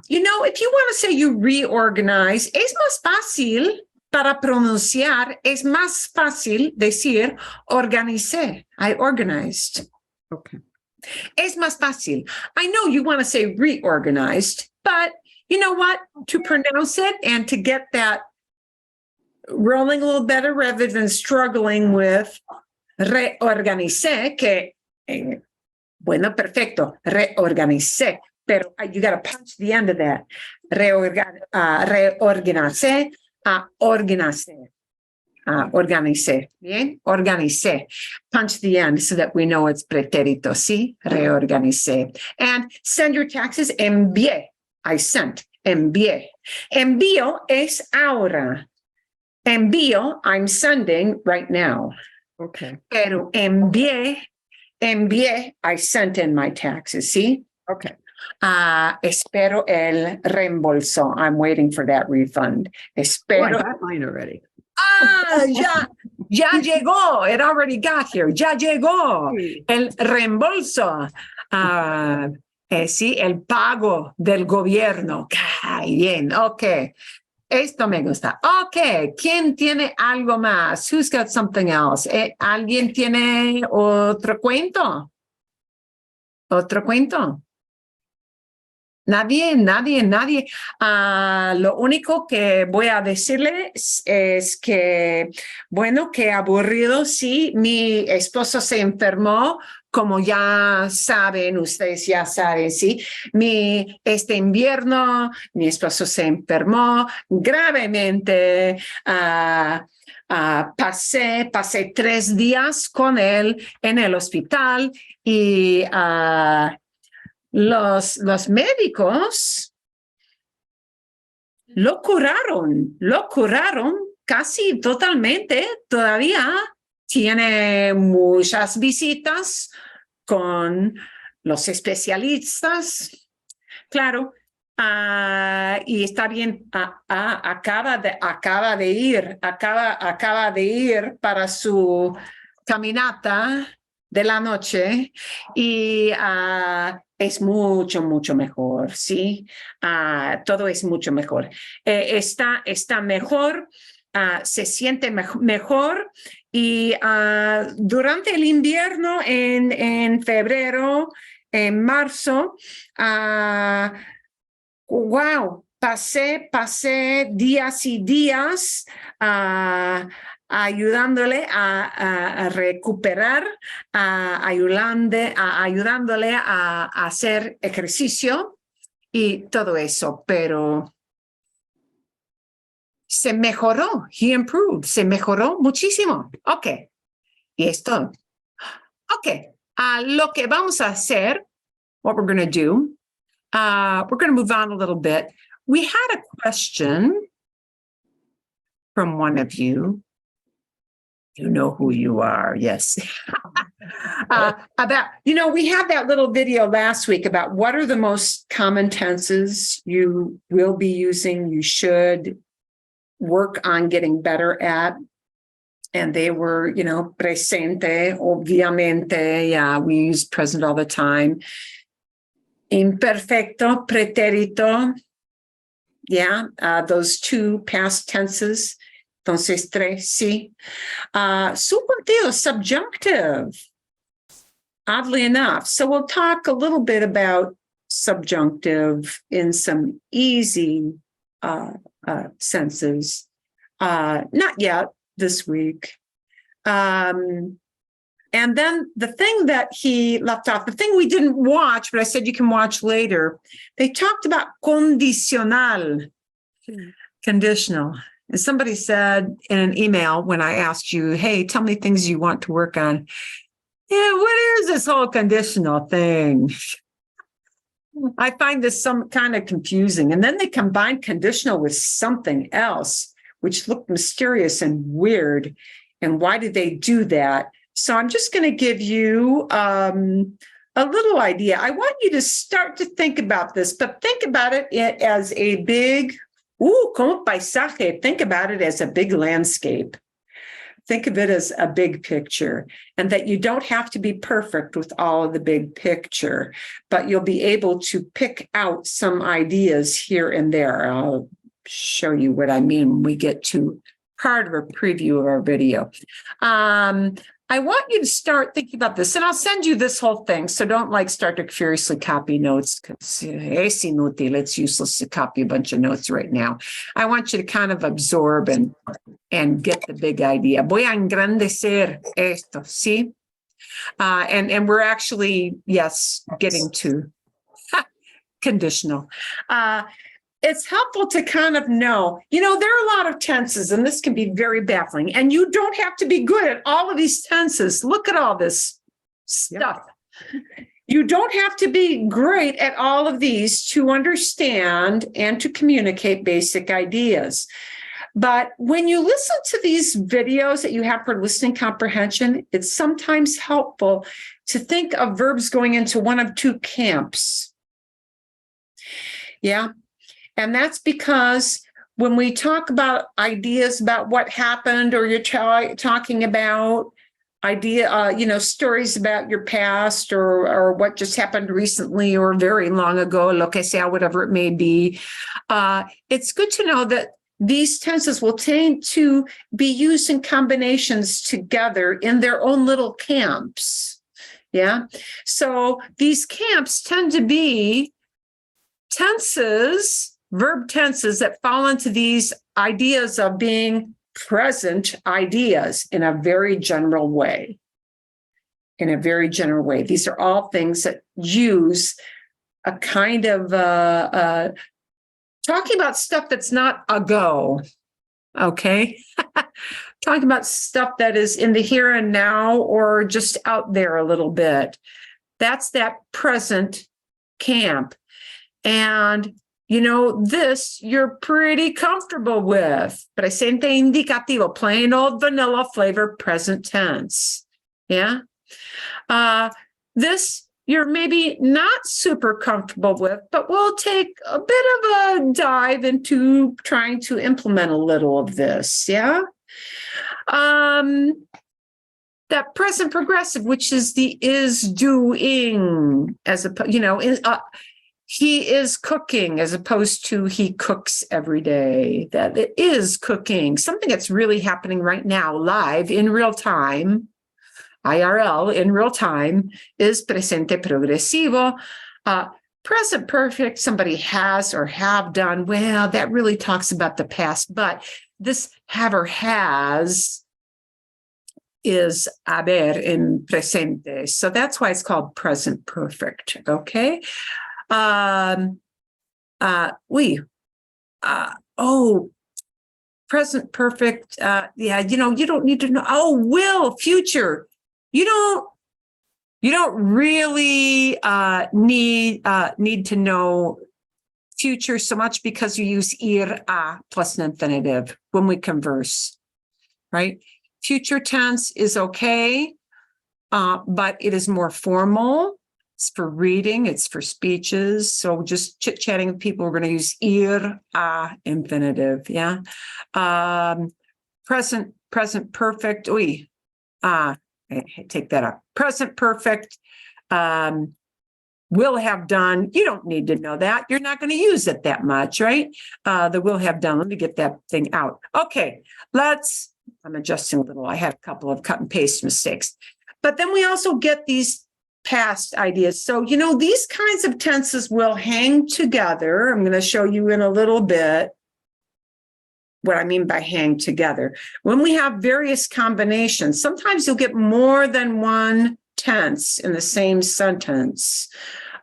You know, if you want to say you reorganize, es más fácil para pronunciar, es más fácil decir organicé. I organized. Okay. Es más fácil. I know you want to say reorganized, but you know what? To pronounce it and to get that rolling a little better rather than struggling with reorganicé, que, bueno, perfecto, reorganicé, pero you got to punch the end of that. Reorganicé, organicé, bien, organicé. Punch the end so that we know it's pretérito, sí, reorganicé. And send your taxes, envié. I sent, envié. Envío es ahora. Envío, I'm sending right now. Okay. Pero envié, I sent in my taxes, ¿sí? Okay. Espero el reembolso. I'm waiting for that refund. Espero. Oh, I got mine already. Ya llegó. It already got here. Ya llegó el reembolso. Sí, el pago del gobierno. Ay, bien, ok. Esto me gusta. Ok, ¿quién tiene algo más? Who's got something else? ¿Alguien tiene otro cuento? ¿Otro cuento? Nadie. Lo único que voy a decirles es que, bueno, que aburrido, sí, mi esposo se enfermó, como ya saben, ustedes ya saben, sí, este invierno, mi esposo se enfermó gravemente, Pasé 3 días con él en el hospital y los médicos lo curaron casi totalmente. Todavía tiene muchas visitas con los especialistas. Claro, y está bien, acaba de ir para su caminata de la noche y es mucho mejor, ¿sí? Todo es mucho mejor. Está mejor, se siente mejor y durante el invierno, en febrero, en marzo, wow, pasé días y días ayudándole a recuperar, ayudándole a hacer ejercicio y todo eso, pero se mejoró, he improved, se mejoró muchísimo. Ok, y esto, ok, lo que vamos a hacer, what we're going to do, we're going to move on a little bit. We had a question from one of you. You know who you are, yes. About, we had that little video last week about what are the most common tenses you will be using, you should work on getting better at. And they were, presente, obviamente, yeah, we use present all the time. Imperfecto, pretérito, yeah, those 2 past tenses. Entonces, 3, sí. Subjuntivo, subjunctive, oddly enough. So we'll talk a little bit about subjunctive in some easy senses. Not yet this week. And then the thing that he left off, the thing we didn't watch, but I said you can watch later, they talked about condicional, conditional. And somebody said in an email when I asked you, hey, tell me things you want to work on. Yeah, what is this whole conditional thing? I find this some kind of confusing. And then they combined conditional with something else, which looked mysterious and weird. And why did they do that? So I'm just going to give you a little idea. I want you to start to think about this, but think about it as a big, como paisaje. Think about it as a big landscape. Think of it as a big picture, and that you don't have to be perfect with all of the big picture, but you'll be able to pick out some ideas here and there. I'll show you what I mean when we get to part of a preview of our video. I want you to start thinking about this, and I'll send you this whole thing. So don't start to furiously copy notes, because es inútil. It's useless to copy a bunch of notes right now. I want you to kind of absorb and get the big idea. Voy a engrandecer esto, ¿sí? And we're actually, yes, getting to conditional. It's helpful to kind of know, there are a lot of tenses, and this can be very baffling, and you don't have to be good at all of these tenses. Look at all this stuff. Yep. You don't have to be great at all of these to understand and to communicate basic ideas. But when you listen to these videos that you have for listening comprehension, it's sometimes helpful to think of verbs going into one of 2 camps. Yeah. And that's because when we talk about ideas about what happened, or you're talking about stories about your past, or what just happened recently or very long ago, lo que sea, whatever it may be, it's good to know that these tenses will tend to be used in combinations together in their own little camps. Yeah. So these camps tend to be tenses, verb tenses that fall into these ideas of being present ideas in a very general way. These are all things that use a kind of talking about stuff that's not ago. Okay. talking about stuff that is in the here and now or just out there a little bit. That's that present camp. And, you know, this you're pretty comfortable with. Presente indicativo, plain old vanilla flavor, present tense. Yeah. This you're maybe not super comfortable with, but we'll take a bit of a dive into trying to implement a little of this. Yeah. That present progressive, which is the is doing, as a, you know, he is cooking as opposed to he cooks every day. That it is cooking, something that's really happening right now, live in real time. IRL in real time is presente progresivo. Present perfect, somebody has or have done. Well, that really talks about the past, but this have or has is haber in presente. So that's why it's called present perfect. Okay. Present perfect. Yeah, you know, you don't need to know. Oh, will, future. You don't really need to know future so much because you use ir a plus an infinitive when we converse, right? Future tense is okay, but it is more formal. It's for reading, it's for speeches. So just chit-chatting with people, we're going to use ir a infinitive, yeah? Present perfect, take that up. Present perfect, will have done. You don't need to know that. You're not going to use it that much, right? The will have done. Let me get that thing out. Okay, I'm adjusting a little. I had a couple of cut and paste mistakes. But then we also get these past ideas. So, you know, these kinds of tenses will hang together. I'm going to show you in a little bit what I mean by hang together. When we have various combinations, sometimes you'll get more than one tense in the same sentence,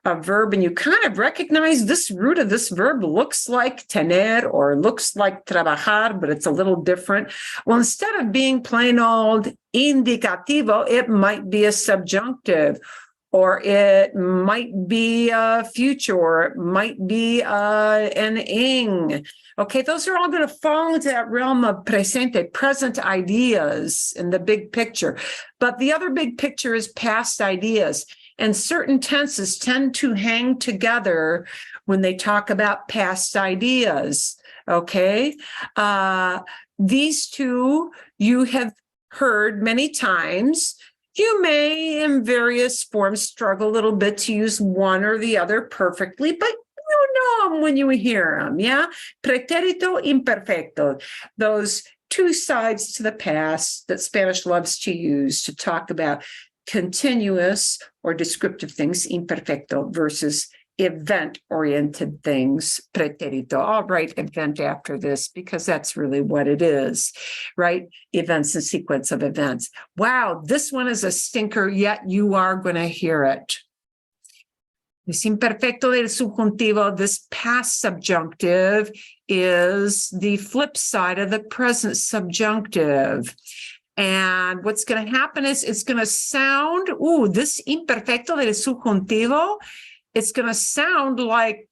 a verb, and you kind of recognize this root of this verb looks like tener or looks like trabajar, but it's a little different. Well, instead of being plain old indicativo, it might be a subjunctive, or it might be a future, or it might be an ing. Okay, those are all going to fall into that realm of presente, present ideas in the big picture. But the other big picture is past ideas. And certain tenses tend to hang together when they talk about past ideas. Okay, these two you have heard many times. You may, in various forms, struggle a little bit to use one or the other perfectly, but you know them when you hear them, yeah? Pretérito imperfecto, those two sides to the past that Spanish loves to use to talk about continuous or descriptive things, imperfecto, versus event-oriented things, pretérito. I'll write event after this because that's really what it is, right? Events and sequence of events. Wow, this one is a stinker, yet you are going to hear it. This imperfecto del subjuntivo, this past subjunctive, is the flip side of the present subjunctive. And what's going to happen is it's going to sound, this imperfecto del subjuntivo, it's going to sound like,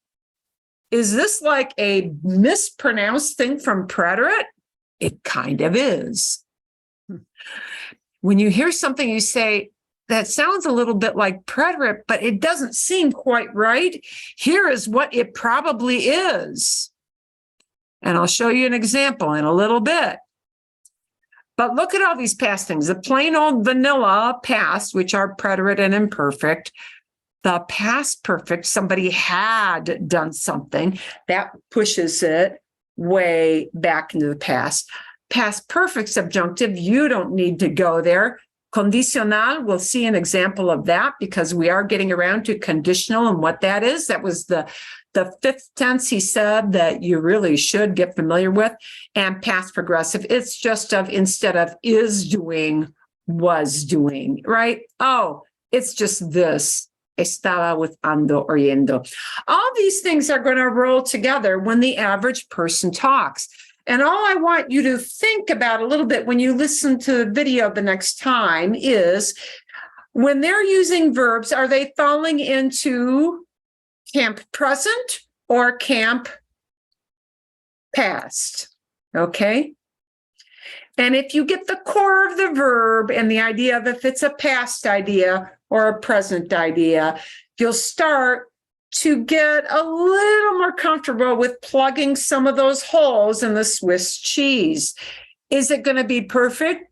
is this like a mispronounced thing from preterite? It kind of is. When you hear something, you say, that sounds a little bit like preterite, but it doesn't seem quite right. Here is what it probably is. And I'll show you an example in a little bit. But look at all these past things. The plain old vanilla past, which are preterite and imperfect. The past perfect, somebody had done something, that pushes it way back into the past. Past perfect subjunctive, you don't need to go there. Condicional, we'll see an example of that because we are getting around to conditional and what that is. That was the fifth tense he said that you really should get familiar with. And past progressive, it's just of instead of is doing, was doing, right? Oh, it's just this. Estaba with ando or yendo. All these things are going to roll together when the average person talks. And all I want you to think about a little bit when you listen to the video the next time is when they're using verbs, are they falling into camp present or camp past? Okay. And if you get the core of the verb and the idea of if it's a past idea or a present idea, you'll start to get a little more comfortable with plugging some of those holes in the Swiss cheese. Is it going to be perfect?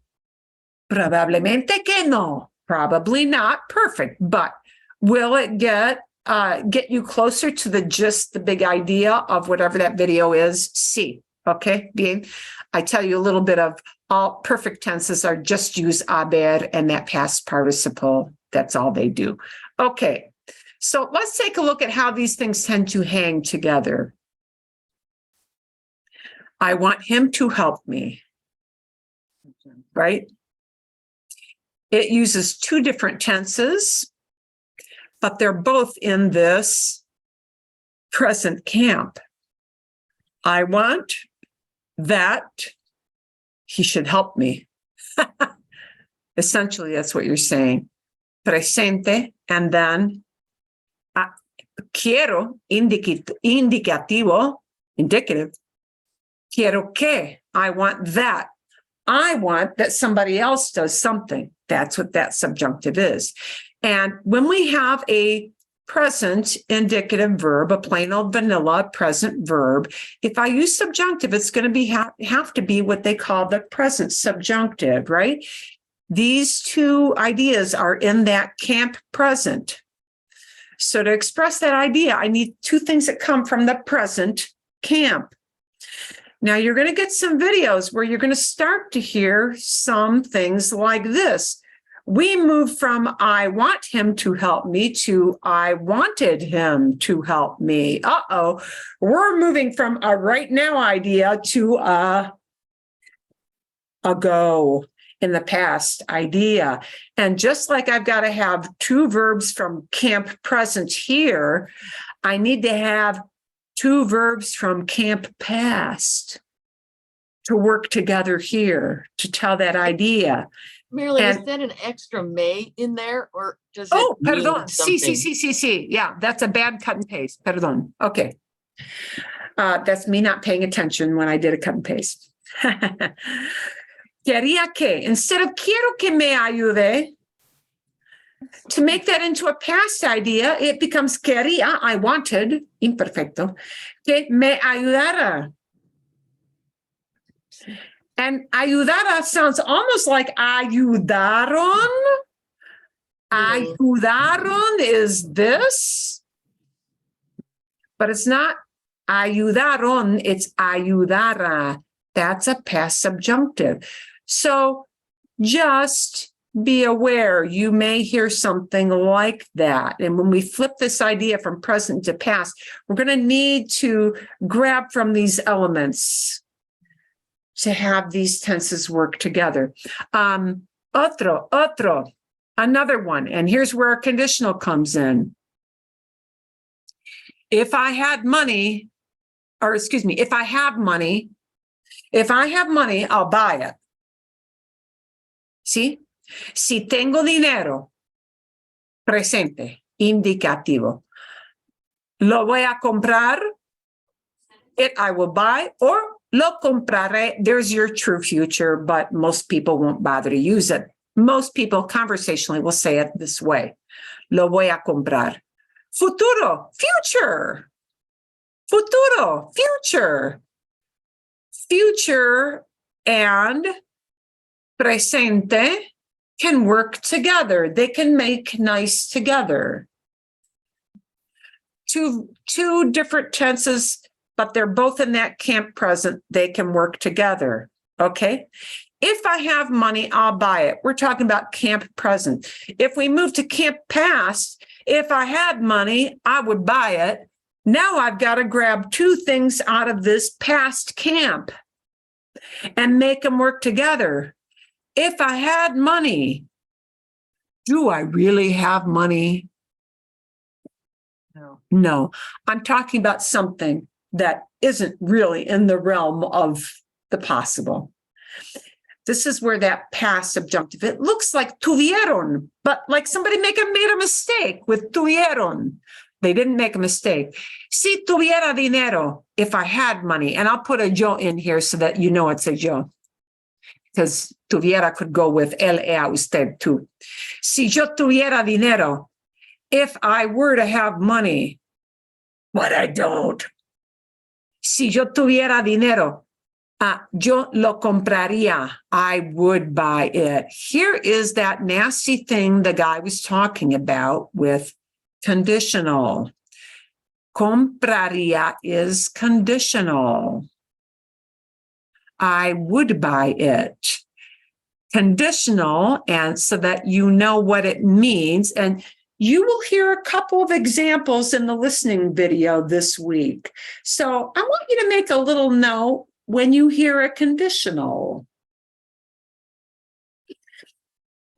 Probablemente que no. Probably not perfect, but will it get you closer to the big idea of whatever that video is? Sí. Okay, bien. I tell you a little bit of all perfect tenses are just use haber and that past participle. That's all they do. Okay, so let's take a look at how these things tend to hang together. I want him to help me, right? It uses two different tenses, but they're both in this present camp. I want that he should help me. Essentially, that's what you're saying. Presente, and then quiero, indicativo, indicative. Quiero que, I want that. I want that somebody else does something. That's what that subjunctive is. And when we have a present indicative verb, a plain old vanilla present verb, if I use subjunctive, it's going to have to be what they call the present subjunctive, right? These two ideas are in that camp present. So to express that idea, I need two things that come from the present camp. Now you're going to get some videos where you're going to start to hear some things like this. We moved from I want him to help me to I wanted him to help me. Uh-oh, we're moving from a right now idea to a ago in the past idea. And just like I've got to have two verbs from camp present here, I need to have two verbs from camp past to work together here to tell that idea. Marilyn, And- is that an extra may in there or does it Oh, mean perdón. Sí, something? sí. Yeah, that's a bad cut and paste. Perdón. Okay. That's me not paying attention when I did a cut and paste. Quería que, instead of quiero que me ayude, to make that into a past idea, it becomes quería, I wanted, imperfecto, que me ayudara. And ayudara sounds almost like ayudaron. Ayudaron is this, but it's not ayudaron, it's ayudara. That's a past subjunctive. So just be aware, you may hear something like that. And when we flip this idea from present to past, we're going to need to grab from these elements to have these tenses work together. Otro, another one. And here's where a conditional comes in. If I have money, I'll buy it. ¿Sí? Si tengo dinero, presente, indicativo. Lo voy a comprar, it I will buy, or lo compraré, there's your true future, but most people won't bother to use it. Most people conversationally will say it this way. Lo voy a comprar. Futuro, future. Futuro, future. Future and presente can work together. They can make nice together. Two different tenses, but they're both in that camp present. They can work together. Okay. If I have money, I'll buy it. We're talking about camp present. If we move to camp past, if I had money, I would buy it. Now I've got to grab two things out of this past camp and make them work together. If I had money, do I really have money? No, I'm talking about something that isn't really in the realm of the possible. This is where that past subjunctive, it looks like tuvieron, but like somebody made a mistake with tuvieron. They didn't make a mistake. Si tuviera dinero, if I had money, and I'll put a yo in here so that you know it's a yo, because tuviera could go with él, ella, usted too. Si yo tuviera dinero, if I were to have money, but I don't. Si yo tuviera dinero, yo lo compraría. I would buy it. Here is that nasty thing the guy was talking about with conditional. Compraría is conditional. I would buy it. Conditional, and so that you know what it means. And you will hear a couple of examples in the listening video this week. So I want you to make a little note when you hear a conditional.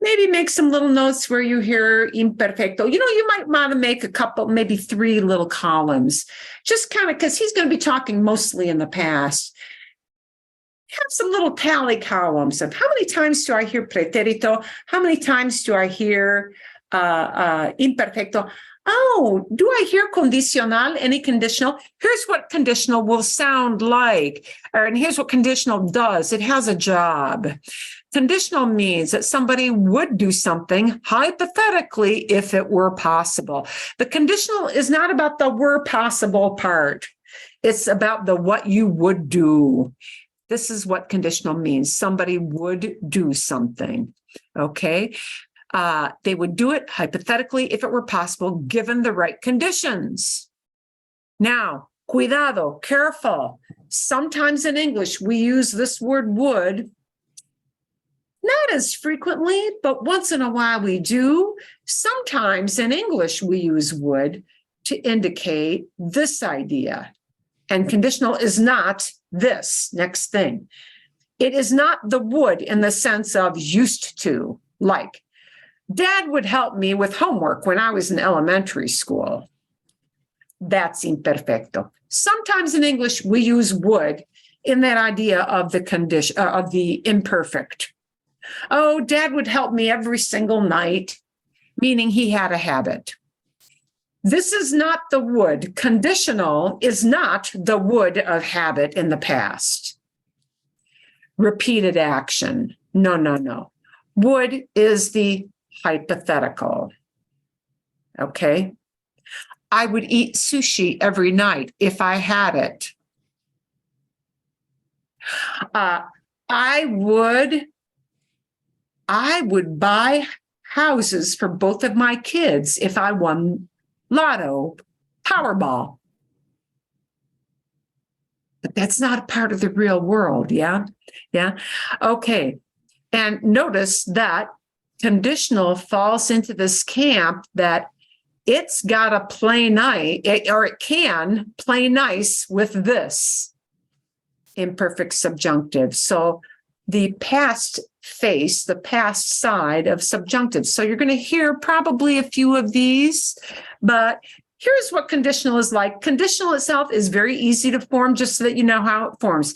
Maybe make some little notes where you hear imperfecto. You know, you might want to make a couple, maybe 3 little columns, just kind of because he's going to be talking mostly in the past. Have some little tally columns of how many times do I hear pretérito? How many times do I hear imperfecto? Oh, do I hear condicional, any conditional? Here's what conditional will sound like, and here's what conditional does. It has a job. Conditional means that somebody would do something hypothetically if it were possible. The conditional is not about the were possible part. It's about the what you would do. This is what conditional means. Somebody would do something, okay? They would do it hypothetically if it were possible, given the right conditions. Now, cuidado, careful. Sometimes in English, we use this word would, not as frequently, but once in a while we do. Sometimes in English, we use would to indicate this idea. And conditional is not this next thing. It is not the would in the sense of used to, like, Dad would help me with homework when I was in elementary school. That's imperfecto. Sometimes in English, we use would in that idea of the condition, of the imperfect. Oh, Dad would help me every single night, meaning he had a habit. This is not the would. Conditional is not the would of habit in the past. Repeated action. No, no, no. Would is the hypothetical. Okay. I would eat sushi every night if I had it. I would buy houses for both of my kids if I won Lotto, Powerball. But that's not a part of the real world, yeah? Yeah. Okay. And notice that conditional falls into this camp that it's got to play nice, or it can play nice with this imperfect subjunctive. So the past face, the past side of subjunctive. So you're going to hear probably a few of these, but here's what conditional is like. Conditional itself is very easy to form, just so that you know how it forms.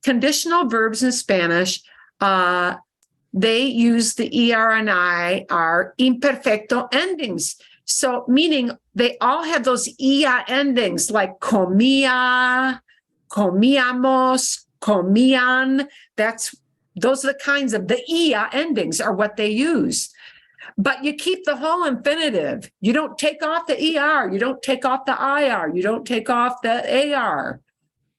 Conditional verbs in Spanish, they use the ER and IR imperfecto endings. So meaning they all have those ER endings like comía, comíamos, comían. Those are the kinds of the ER endings are what they use. But you keep the whole infinitive. You don't take off the ER. You don't take off the IR. You don't take off the AR.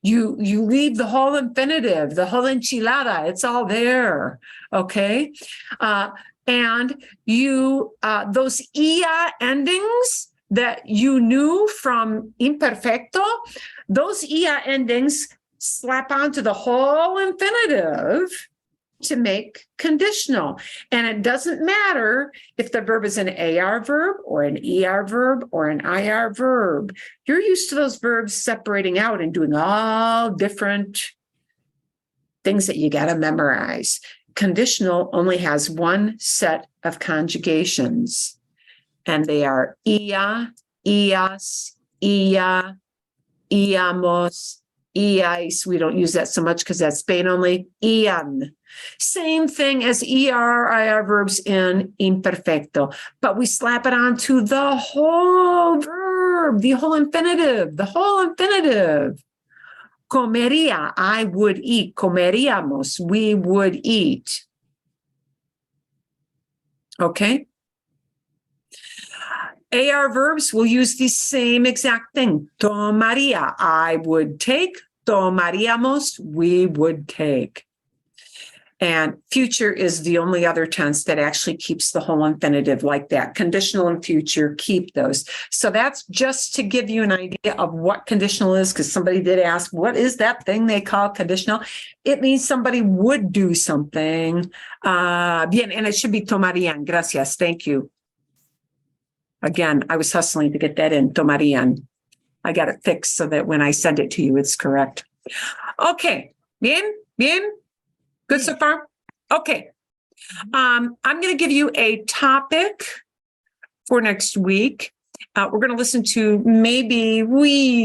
You leave the whole infinitive, the whole enchilada. It's all there. Okay. And you, those ER endings that you knew from imperfecto, those ER endings slap onto the whole infinitive to make conditional. And it doesn't matter if the verb is an AR verb or an ER verb or an IR verb. You're used to those verbs separating out and doing all different things that you got to memorize. Conditional only has one set of conjugations, and they are ia, ias, ia, iamos, ice. We don't use that so much because that's Spain only. Ian. Same thing as ER verbs in imperfecto, but we slap it onto the whole verb, the whole infinitive, Comería, I would eat. Comeríamos, we would eat. Okay. AR verbs will use the same exact thing. Tomaría, I would take. Tomaríamos, we would take. And future is the only other tense that actually keeps the whole infinitive like that. Conditional and future keep those. So that's just to give you an idea of what conditional is, because somebody did ask, what is that thing they call conditional? It means somebody would do something. Bien, and it should be tomarían. Gracias. Thank you. Again, I was hustling to get that in. Tomarían. I got it fixed so that when I send it to you, it's correct. Okay. Bien. Good so far? Okay. I'm going to give you a topic for next week. We're going to listen to maybe 3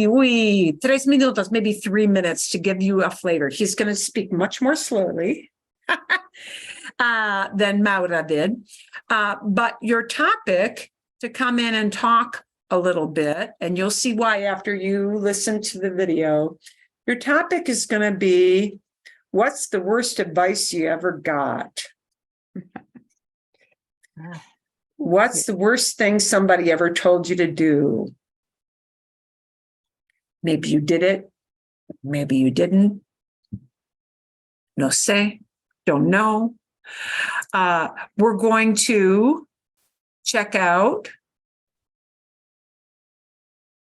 minutos, maybe 3 minutes to give you a flavor. He's going to speak much more slowly than Maura did. But your topic to come in and talk a little bit, and you'll see why after you listen to the video, your topic is going to be, what's the worst advice you ever got? What's the worst thing somebody ever told you to do? Maybe you did it. Maybe you didn't. No sé. Don't know. We're going to check out.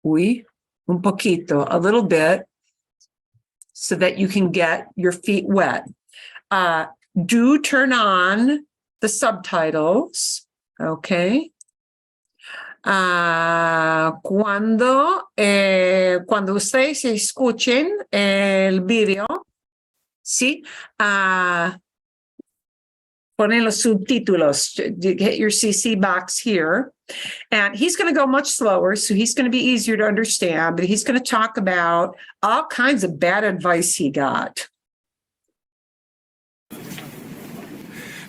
Un poquito, a little bit, so that you can get your feet wet. Do turn on the subtitles, okay? Cuando ustedes escuchen el video, ¿sí? Ponen los subtítulos, hit your CC box here. And he's going to go much slower, so he's going to be easier to understand, but he's going to talk about all kinds of bad advice he got.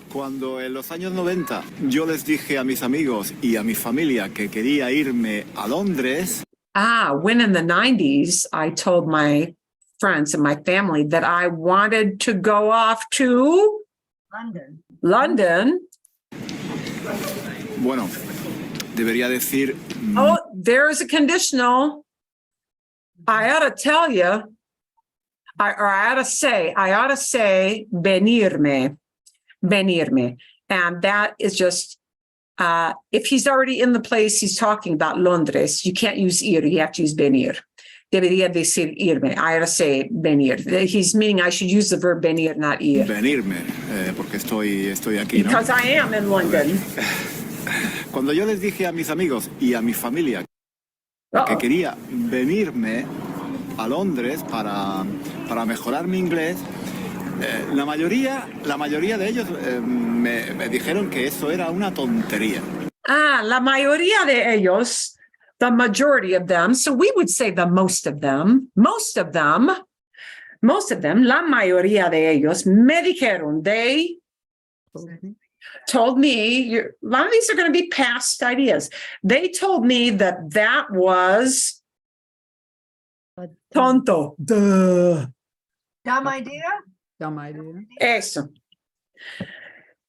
Cuando en los años 90 yo les dije a mis amigos y a mi familia que quería irme a Londres. When in the 90s, I told my friends and my family that I wanted to go off to London. Bueno, debería decir. Oh, there's a conditional. I ought to tell you, I ought to say venirme. And that is just, if he's already in the place he's talking about, Londres, you can't use ir, you have to use venir. Debería decir irme. I ought to say venir. He's meaning I should use the verb venir, not ir. Venirme, porque estoy aquí, ¿no? Because I am in London. Cuando yo les dije a mis amigos y a mi familia que quería venirme a Londres para mejorar mi inglés, la mayoría de ellos me dijeron que eso era una tontería. La mayoría de ellos, the majority of them, so we would say the most of them, la mayoría de ellos me dijeron, they told me, a lot of these are going to be past ideas. They told me that was tonto. Duh. Dumb idea? Dumb idea. Eso.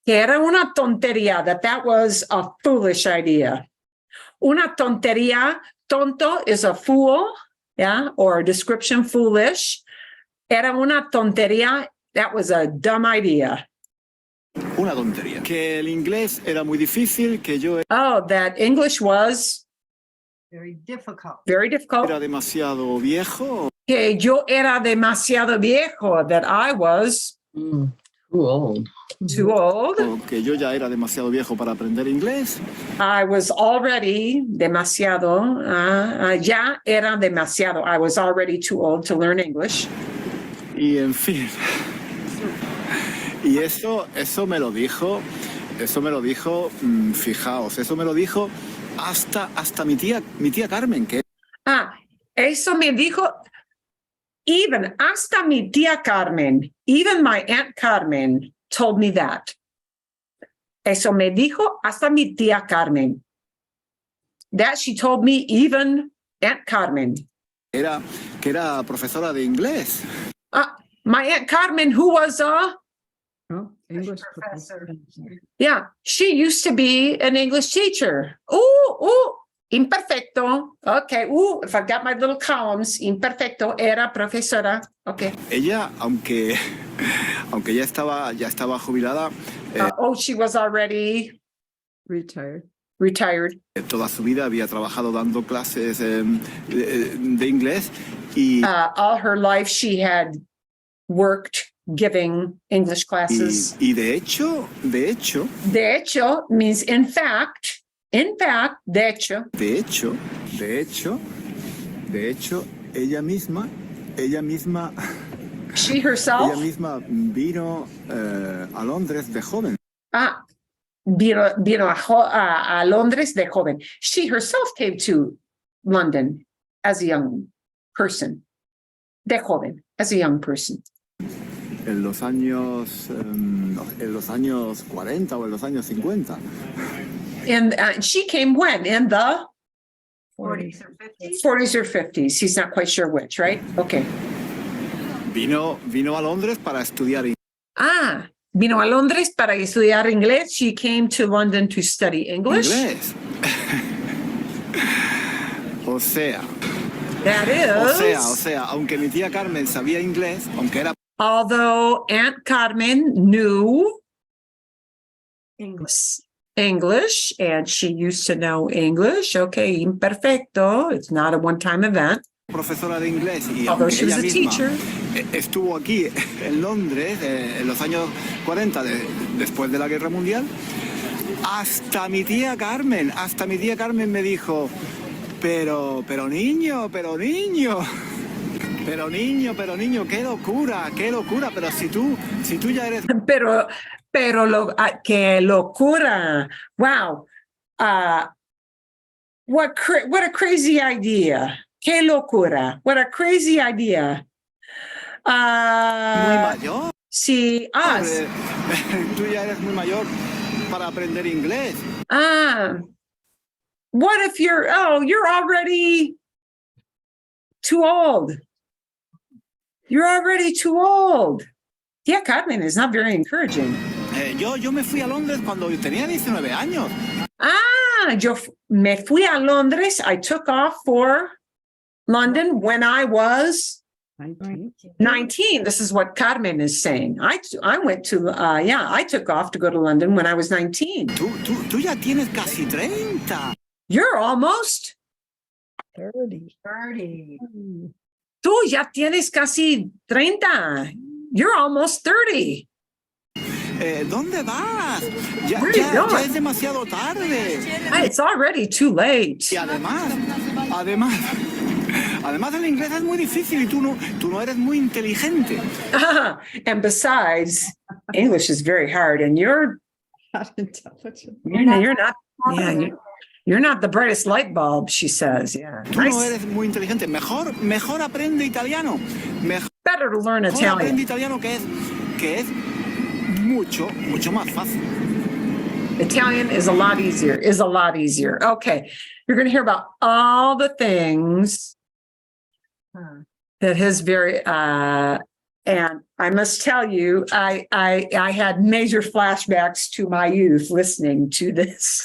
Que era una tontería, that was a foolish idea. Una tontería, tonto is a fool, yeah, or a description, foolish. Era una tontería, that was a dumb idea. Una tontería. Que el inglés era muy difícil, que yo that English was very difficult. Era demasiado viejo. Que yo era demasiado viejo, that I was too old. Too old. O que yo ya era demasiado viejo para aprender inglés. I was already demasiado, ya era demasiado. I was already too old to learn English. Y en fin. Y eso me lo dijo, fijaos, eso me lo dijo hasta mi tía Carmen, que eso me dijo, Even hasta mi tía Carmen, even my Aunt Carmen told me that. Eso me dijo hasta mi tía Carmen. That she told me, even Aunt Carmen. que era profesora de inglés. My Aunt Carmen, who was Oh, English Professor. yeah, she used to be an English teacher. Imperfecto. Okay. If I've got my little columns, imperfecto, era profesora. Okay. Ella, aunque ya estaba jubilada, She was already retired. toda su vida había trabajado dando clases de inglés y, All her life she had worked giving English classes. y de hecho, De hecho means in fact, de hecho. ella misma, She herself ella misma vino a Londres de joven. vino a Londres de joven. She herself came to London as a young person. De joven, as a young person. En los años 40 o en los años 50. And she came when? In the 40s or 50s. 40s or 50s. He's not quite sure which, right? Okay. Vino a Londres para estudiar inglés. Vino a Londres para estudiar inglés. She came to London to study English. O sea, That is. o sea, aunque mi tía Carmen sabía inglés, aunque era Although Aunt Carmen knew English, and she used to know English. Okay, imperfecto. It's not a one-time event. profesora de inglés y Although aunque she was ella a misma teacher. estuvo aquí en Londres en los años 40 después de la Guerra Mundial, hasta mi tía Carmen me dijo, pero niño, qué locura, pero si tú ya eres Pero qué locura. Wow. What a crazy idea. Qué locura. What a crazy idea. muy mayor. Sí, Tú ya eres muy mayor para aprender inglés. What if you're already too old? You're already too old. Tía Carmen is not very encouraging. Yo me fui a Londres cuando tenía 19 años. Yo me fui a Londres. I took off for London when I was 19. This is what Carmen is saying. I went to, I took off to go to London when I was 19. Tú ya tienes casi 30. You're almost 30. Tú ya tienes casi 30. You're almost 30. ¿Dónde vas? Ya es demasiado tarde. It's already too late. Y además el inglés es muy difícil y tú no eres muy inteligente. And besides, English is very hard, and you're Not intelligent. you're not the brightest light bulb, she says. Yeah. Tú no eres muy inteligente. Mejor aprende italiano. Better to learn Aprende Italian. italiano que es mucho más fácil. Italian is a lot easier. Okay. You're going to hear about all the things that his very, and I must tell you, I had major flashbacks to my youth listening to this.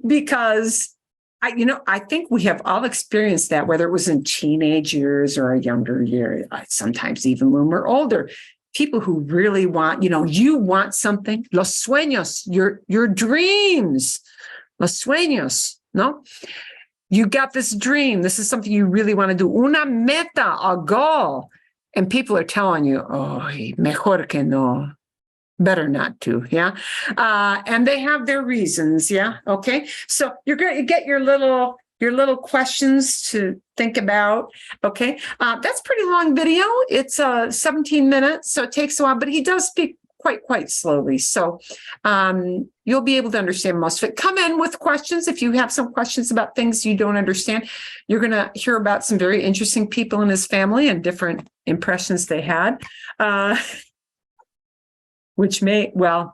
Because I think we have all experienced that, whether it was in teenage years or a younger year, sometimes even when we're older. People who really want, you want something, los sueños, your dreams, los sueños, no? You got this dream. This is something you really want to do. Una meta, a goal. And people are telling you, mejor que no. Better not to, yeah? And they have their reasons, yeah? Okay? So you're going to get your little questions to think about, okay? That's a pretty long video. It's 17 minutes, so it takes a while, but he does speak quite slowly. So you'll be able to understand most of it. Come in with questions. If you have some questions about things you don't understand, you're going to hear about some very interesting people in his family and different impressions they had, which may, well,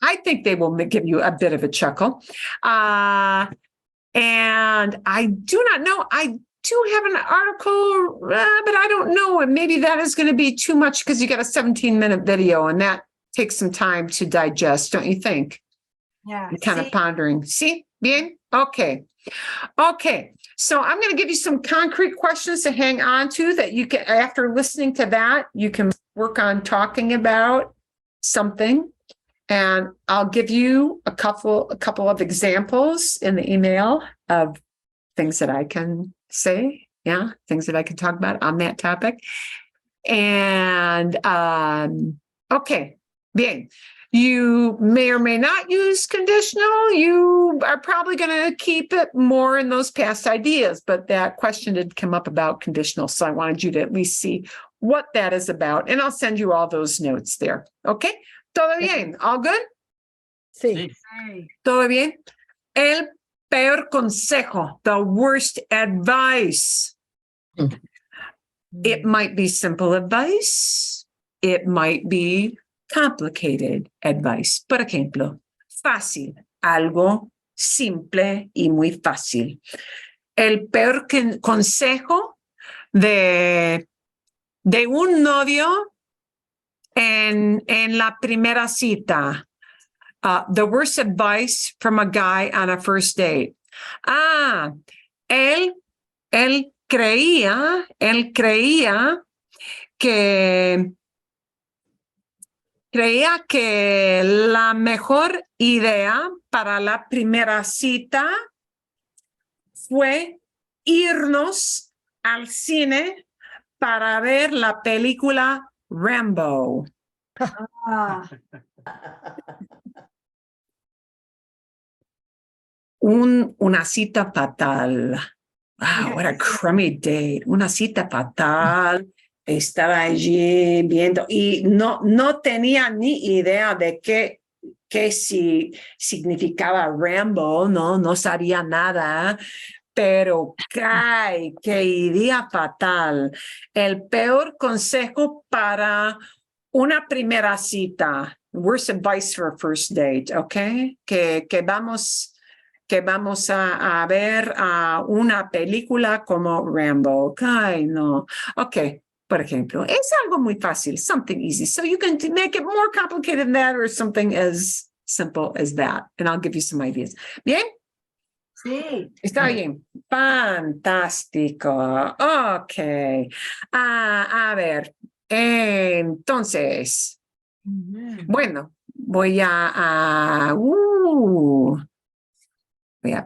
I think they will give you a bit of a chuckle. And I do not know, I do have an article, but I don't know. And maybe that is going to be too much because you got a 17-minute video and that takes some time to digest, don't you think? Yeah. You're kind of pondering. See? Bien? Okay. Okay. So I'm going to give you some concrete questions to hang on to that you can, after listening to that, you can work on talking about something. And I'll give you a couple of examples in the email of things that I can say. Yeah, things that I can talk about on that topic. And okay, bien. You may or may not use conditional. You are probably going to keep it more in those past ideas, but that question did come up about conditional. So I wanted you to at least see what that is about. And I'll send you all those notes there. Okay. ¿Todo bien? All good? Sí. ¿Todo bien? El peor consejo, the worst advice. It might be simple advice. It might be complicated advice. Por ejemplo, fácil, algo simple y muy fácil. El peor consejo de un novio en la primera cita. The worst advice from a guy on a first date. Él creía que la mejor idea para la primera cita fue irnos al cine para ver la película Rambo. Una cita fatal. Wow, what a crummy date. Una cita fatal. Estaba allí viendo y no tenía ni idea de qué significaba Rambo, no sabía nada, pero qué idea fatal. El peor consejo para una primera cita. Worst advice for a first date, ¿ok? Que vamos a ver una película como Rambo. Ay, no. Ok. Por ejemplo, es algo muy fácil, something easy. So you can make it more complicated than that or something as simple as that. And I'll give you some ideas. ¿Bien? Sí. Está bien. Fantástico. Ok. A ver. Entonces, bueno, voy a